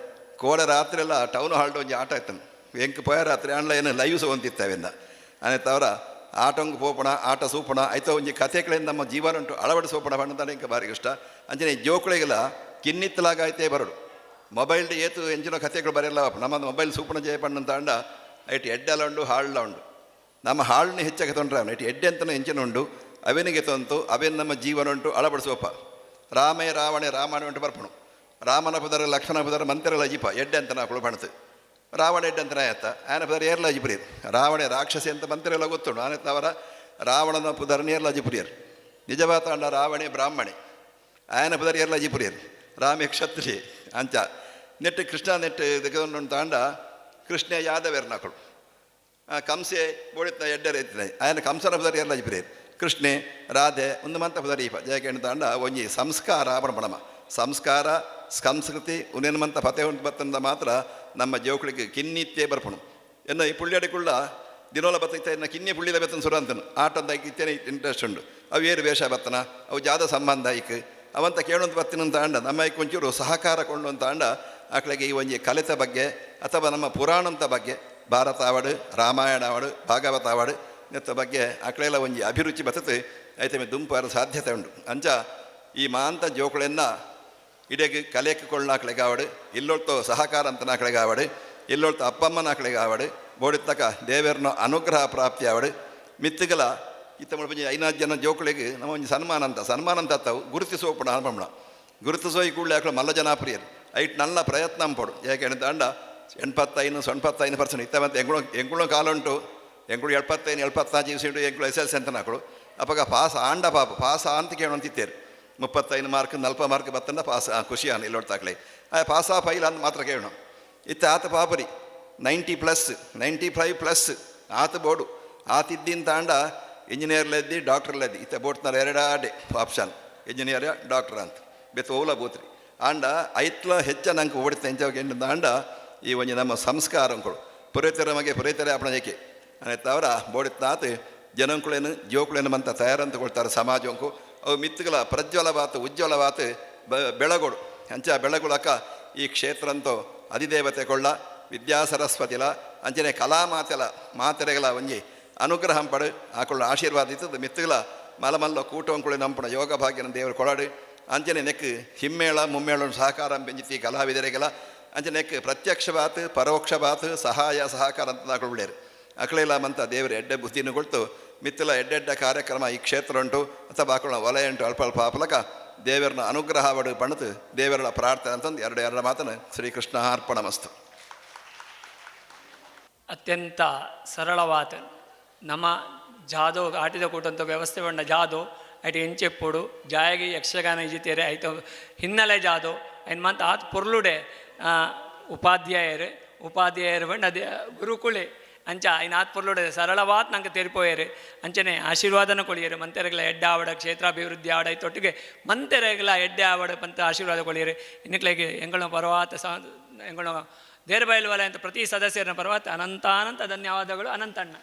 Speaker 6: ಕೋಡೆ ರಾತ್ರಿ ಎಲ್ಲ ಟೌನ್ ಹಾಲ್ಡ್ ಒಂಜಿ ಆಟ ಇತ್ತನು ಎಂಕ್ ಪೋಯ ರಾತ್ರಿ ಆಂಡ್ಲ ಏನು ಲೈವ್ ಸೂ ಅಂತಿತ್ತವೆಂದ ಆಯ್ತು ಅವರ ಆಟಂಗೆ ಪೋಪಣ ಆಟ ಸೂಪಣ ಆಯ್ತು ಒಂಜಿ ಕಥೆಗಳಿಂದ ನಮ್ಮ ಜೀವನ ಉಂಟು ಅಳವಡಿಸೋಪಣ ಬಣ್ಣದ ಎಂಕ ಭಾರಿ ಇಷ್ಟ ಅಂಚನೆ ಜೋಕುಳಿಗೆಲ್ಲ ಕಿನ್ನಿತ್ತಲಾಗಾಯ್ತೇ ಬರೋಡು ಮೊಬೈಲ್ದು ಏತು ಎಂಚಿನ ಕಥೆಗಳು ಬರೆಯಲ್ಲ ನಮ್ಮ ಮೊಬೈಲ್ ಸೂಪಣ ಜಯಪಣ್ಣಂತ ಅಂಡ ಐಟು ಎಡ್ಡೆಲ್ಲ ಉಂಡು ಹಾಳ್ಲ ಉಂಡು ನಮ್ಮ ಹಾಳನ್ನ ಹೆಚ್ಚಾಗಿ ತೊಂದರೆ ಅವನು ಐಟು ಎಡ್ಡೆ ಅಂತಲೂ ಎಂಚಿನ ಉಂಡು ಅವೇನಿಗೆ ತಂತು ಅವೇನು ನಮ್ಮ ಜೀವನ ಉಂಟು ಅಳವಡಿಸೋಪ ರಾಮೇ ರಾವಣೆ ರಾಮಾಯಣ ಉಂಟು ಬರ್ಪಣು ರಾಮನ ಪುದರ ಲಕ್ಷ್ಮಣ ಪುದರ ಮಂತ್ರೆಲ್ಲ ಅಜಿಪ ಎಡ್ಡೆ ಅಂತ ನಾಕಳು ಬಣ್ತು ರಾವಣ ಎಡ್ಡೆ ಅಂತ ಆಯತ್ತ ಆಯನ ಪುದರ ಏರ್ಲ ಅಜಿಪುರಿಯರು ರಾವಣೆ ರಾಕ್ಷಸಿ ಅಂತ ಮಂತ್ರೆಲ್ಲ ಗೊತ್ತುಂಡು ಆನತ್ತ ಅವರ ರಾವಣನ ಪುದರ ನೇರ್ಲ ಅಜಿಪುರಿಯರು ನಿಜವಾತ ಅಂಡ ರಾವಣೆ ಬ್ರಾಹ್ಮಣೆ ಆಯನ ಪುದರ ಏರ್ಲ ಅಜಿಪುರಿಯರು ರಾಮೆ ಕ್ಷತ್ರಿಯ ಅಂಚ ನೆಟ್ಟು ಕೃಷ್ಣ ನೆಟ್ಟು ಇದೊಂದು ತಾಂಡ ಕೃಷ್ಣ ಯಾದವೇರು ನಾಕಳು ಕಂಸೆ ಬೋಡಿತ್ತ ಎಡ್ಡರೆ ಎತ್ತಿನ ఆయన ಕಂಸನ ಪದರಿ ಎಲ್ಲ ಇಬ್ಬರೇರು ಕೃಷ್ಣೆ ರಾಧೆ ಒಂದು ಮಂತ ಪದರೀಪ ಜಯಕೇಣ ತಾಂಡ ಒಂಜಿ ಸಂಸ್ಕಾರ ಪಡಮ ಸಂಸ್ಕಾರ ಸಂಸ್ಕೃತಿ ಉನೇನಮಂತ ಪತೆ ಉಂಟು ಬತ್ತಂದ ಮಾತ್ರ ನಮ್ಮ ಜೋಕುಳಿಗೆ ಕಿನ್ನಿತ್ತೇ ಬರ್ಪಣು ಎನ್ನ ಈ ಪುಳ್ಳಿಯಡಿಕುಳ್ಳ ದಿನೋಲ ಬತ್ತೈತೆ ಎನ್ನ ಕಿನ್ನಿ ಪುಳ್ಳಿದ ಬೆತ್ತನ ಸುರ ಅಂತನು ಆಟದ ಇತ್ತೇನೆ ಇಂಟ್ರೆಸ್ಟ್ ಉಂಡು ಅವು ಏರು ವೇಷ ಬತ್ತನ ಅವು ಜಾದ ಸಂಬಂಧ ಐಕ್ ಅವಂತ ಕೇಳೊಂದು ಬತ್ತಿನಂತ ಅಂಡ ನಮ್ಮ ಐಕ್ ಒಂಚೂರು ಸಹಕಾರ ಕೊಂಡು ಅಂತ ಅಂಡ ಆಕಳಿಗೆ ಈ ಒಂಜಿ ಕಲಿತ ಬಗ್ಗೆ ಅಥವಾ ನಮ್ಮ ಪುರಾಣಂತ ಬಗ್ಗೆ ಭಾರತ ಆವಡು ರಾಮಾಯಣ ಆವಡು ಭಾಗವತ ಆವಡು ನೆತ್ತ ಬಗ್ಗೆ ಆಕಳೆಲ್ಲ ಒಂಜಿ ಅಭಿರುಚಿ ಬರ್ತದೆ ಐತೆ ದುಂಪಾರ ಸಾಧ್ಯತೆ ಉಂಡು ಅಂಚ ಈ ಮಾಂತ ಜೋಕುಳೆನ್ನ ಇಡೆಗೆ ಕಲೆಕ್ಕೆ ಕೊಳ್ಳಾಕ್ಳಿಗೆ ಆವಡು ಇಲ್ಲೊಳ್ತು ಸಹಕಾರ ಅಂತ ನಾಕ್ಳಿಗೆ ಆವಡು ಇಲ್ಲೊಳ್ತು ಅಪ್ಪಮ್ಮನ ಆಕಳಿಗೆ ಆವಡು ಬೋಡಿತ್ತಕ ದೇವರನ ಅನುಗ್ರಹ ಪ್ರಾಪ್ತಿ ಆವಡು ಮಿತ್ತುಗಲ ಇತ್ತ ಮುಳ್ಪಂಜಿ 5 ಜನ ಜೋಕುಳಿಗೆ ನಮ್ಮ ಒಂಜಿ ಸನ್ಮಾನ ಅಂತ ಅತ್ತವು ಗುರುತಿಸೋಪಣ ಅನ್ಪಣ ಗುರುತಿಸೋಯಿ ಕೂಡಲೇ ಆಕಳು ಮಲ್ಲ ಜನಪ್ರಿಯರು ಐಟ್ ನಲ್ಲ ಪ್ರಯತ್ನ ಪಡು ಯಾಕೆ ಅಂಡ 85% ಇತ್ತವಂತ ಎಂಗುಳು ಕಾಲ ಉಂಟು ಎಂಗುಳು 75-74 ಎಂಗುಳು SLC ಅಂತ ನಾಕಳು ಅವಾಗ ಪಾಸ್ ಆಂಡ ಪಾಸ ಅಂತ ಕೇಳೋಂತಿತ್ತೇರು 35 ಮಾರ್ಕ್ 40 ಮಾರ್ಕ್ ಬತ್ತಂಡ ಪಾಸ್ ಖುಷಿಯಾನ ಇಲ್ಲೊಡ್ತಾಕ್ಲೆ ಪಾಸ ಫೈಲ್ ಅಂತ ಮಾತ್ರ ಕೇಳೋಣ ಇತ್ತ ಆತ ಪಾಪರಿ 90+, 95+ ಆತ ಬೋಡು ಆತಿದ್ದಿನ ತಾಂಡ ಇಂಜಿನಿಯರ್ಲೆದ್ದಿ ಡಾಕ್ಟರ್ಲೆದ್ದಿ ಇತ್ತ ಬೋಟ್ನಾರ ಎರಡಾಡೆ ಆಪ್ಷನ್ ಇಂಜಿನಿಯರ್ ಡಾಕ್ಟರ್ ಅಂತ ಬೆತ್ತ ಓಲ ಬೋತ್ರಿ ಆಂಡ ಐತ್ಲ ಹೆಚ್ಚ ನಂಗೆ ಓಡಿತ ಎಂಜ ಆಂಡ ಈ ಒಂಜಿ ನಮ್ಮ ಸಂಸ್ಕಾರಗಳು ಪುರೇತರ ಮಗೆ ಪುರೇತರೆ ಅಪ್ಪಣ ಏಕೆ ಅನ್ನತ್ತವರ ಬೋಡಿತ್ತಾತ ಜನಂಕುಳೇನು ಜೋಕುಳೇನು ಅಂತ ತಯಾರಂತ ಕೊಡ್ತಾರೆ ಸಮಾಜಂಕು ಅವು ಮಿತ್ತುಗಳ ಪ್ರಜ್ವಲವಾತು ಉಜ್ವಲವಾತು ಬೆಳಗೊಡು ಅಂಚ ಬೆಳಗುಳಕ ಈ ಕ್ಷೇತ್ರ ಅಂತೂ ಅಧಿದೇವತೆ ಕೊಳ್ಳ ವಿದ್ಯಾ ಸರಸ್ವತಿಲ ಅಂಚನೆ ಕಲಾ ಮಾತೆರೆಗಳ ಒಂಜಿ ಅನುಗ್ರಹಂ ಪಡು ಆಕೊಳ್ಳ ಆಶೀರ್ವಾದ ಇತ್ತದು ಮಿತ್ತುಗಳ ಮಲಮಲ್ಲ ಕೂಟಂಕುಳಿ ನಂಪಣ ಯೋಗ ಭಾಗ್ಯನ ದೇವರು ಕೊಡಡು ಅಂಚನೆ ನೆಕ್ ಹಿಮ್ಮೇಳ ಮುಮ್ಮೇಳ ಸಹಕಾರ ಬೆಂಜಿತಿ ಕಲಾವಿದರಿಗೆಲ್ಲ ಅಂಚೆ ನೆಕ್ ಪ್ರತ್ಯಕ್ಷವಾತ್ ಪರೋಕ್ಷವಾತ್ ಸಹಾಯ ಸಹಕಾರ ಅಂತ ನಾಕೊಳ್ಳೇರು ಅಕಳೆಲ್ಲ ಮಂತ ದೇವರು ಎಡ್ಡೆ ಬುದ್ಧಿನ ಕೊಡ್ತು ಮಿತ್ತಲ ಎಡ್ಡೆಡ್ಡ ಕಾರ್ಯಕ್ರಮ ಈ ಕ್ಷೇತ್ರ ಉಂಟು ಅಥವಾ ಆಕಳ ವಲಯ ಉಂಟು ಅಲ್ಪ ಅಪಲಕ ದೇವರನ್ನ ಅನುಗ್ರಹ ಬಡು ಪಣತು ದೇವರ ಪ್ರಾರ್ಥನೆ ಅಂತಂದು ಎರಡು ಮಾತನ್ನು ಶ್ರೀಕೃಷ್ಣ ಅರ್ಪಣಮಸ್ತು.
Speaker 1: ಅತ್ಯಂತ ಸರಳವಾದ ನಮ್ಮ ಜಾದೋ ಆಟಿದ ಕೂಟಂತ ವ್ಯವಸ್ಥೆ ಬಂಡ ಜಾದೋ ಐಟು ಎಂಚೆಪ್ಪುಡು ಜಾಯಗಿ ಯಕ್ಷಗಾನ ಇಜಿತೇರೆ ಐತ ಹಿನ್ನೆಲೆ ಜಾದೋ ಐನ್ ಮಂತ್ ಆತ್ ಪೊರ್ಲುಡೆ ಉಪಾಧ್ಯಾಯರು ಬಂಡ ಅದೇ ಗುರುಕುಳೆ ಅಂಚ ಐನ್ ಆತ್ ಪೊರ್ಲುಡೆ ಸರಳವಾತ್ ನಂಗೆ ತೆರಿಪೋಯರು ಅಂಚನೆ ಆಶೀರ್ವಾದನ ಕೊಳಿಯರು ಮಂತೆರೆಗಳ ಎಡ್ಡೆ ಆವಡ ಕ್ಷೇತ್ರಾಭಿವೃದ್ಧಿ ಆವಡ ಇತ್ತೊಟ್ಟಿಗೆ ಮಂತೆರೆಗಳ ಎಡ್ಡೆ ಆವಡ ಪಂತ ಆಶೀರ್ವಾದ ಕೊಳಿಯರು ಇನ್ನಕ್ಲೆಗೆ ಎಂಗಳ ಪರ್ವಾತ ಎಂಗಳ ದೇರ್ಬೈಲು ವಲಯ ಅಂತ ಪ್ರತಿ ಸದಸ್ಯರನ್ನ ಪರ್ವಾತ ಅನಂತ ಧನ್ಯವಾದಗಳು ಅನಂತಣ್ಣ.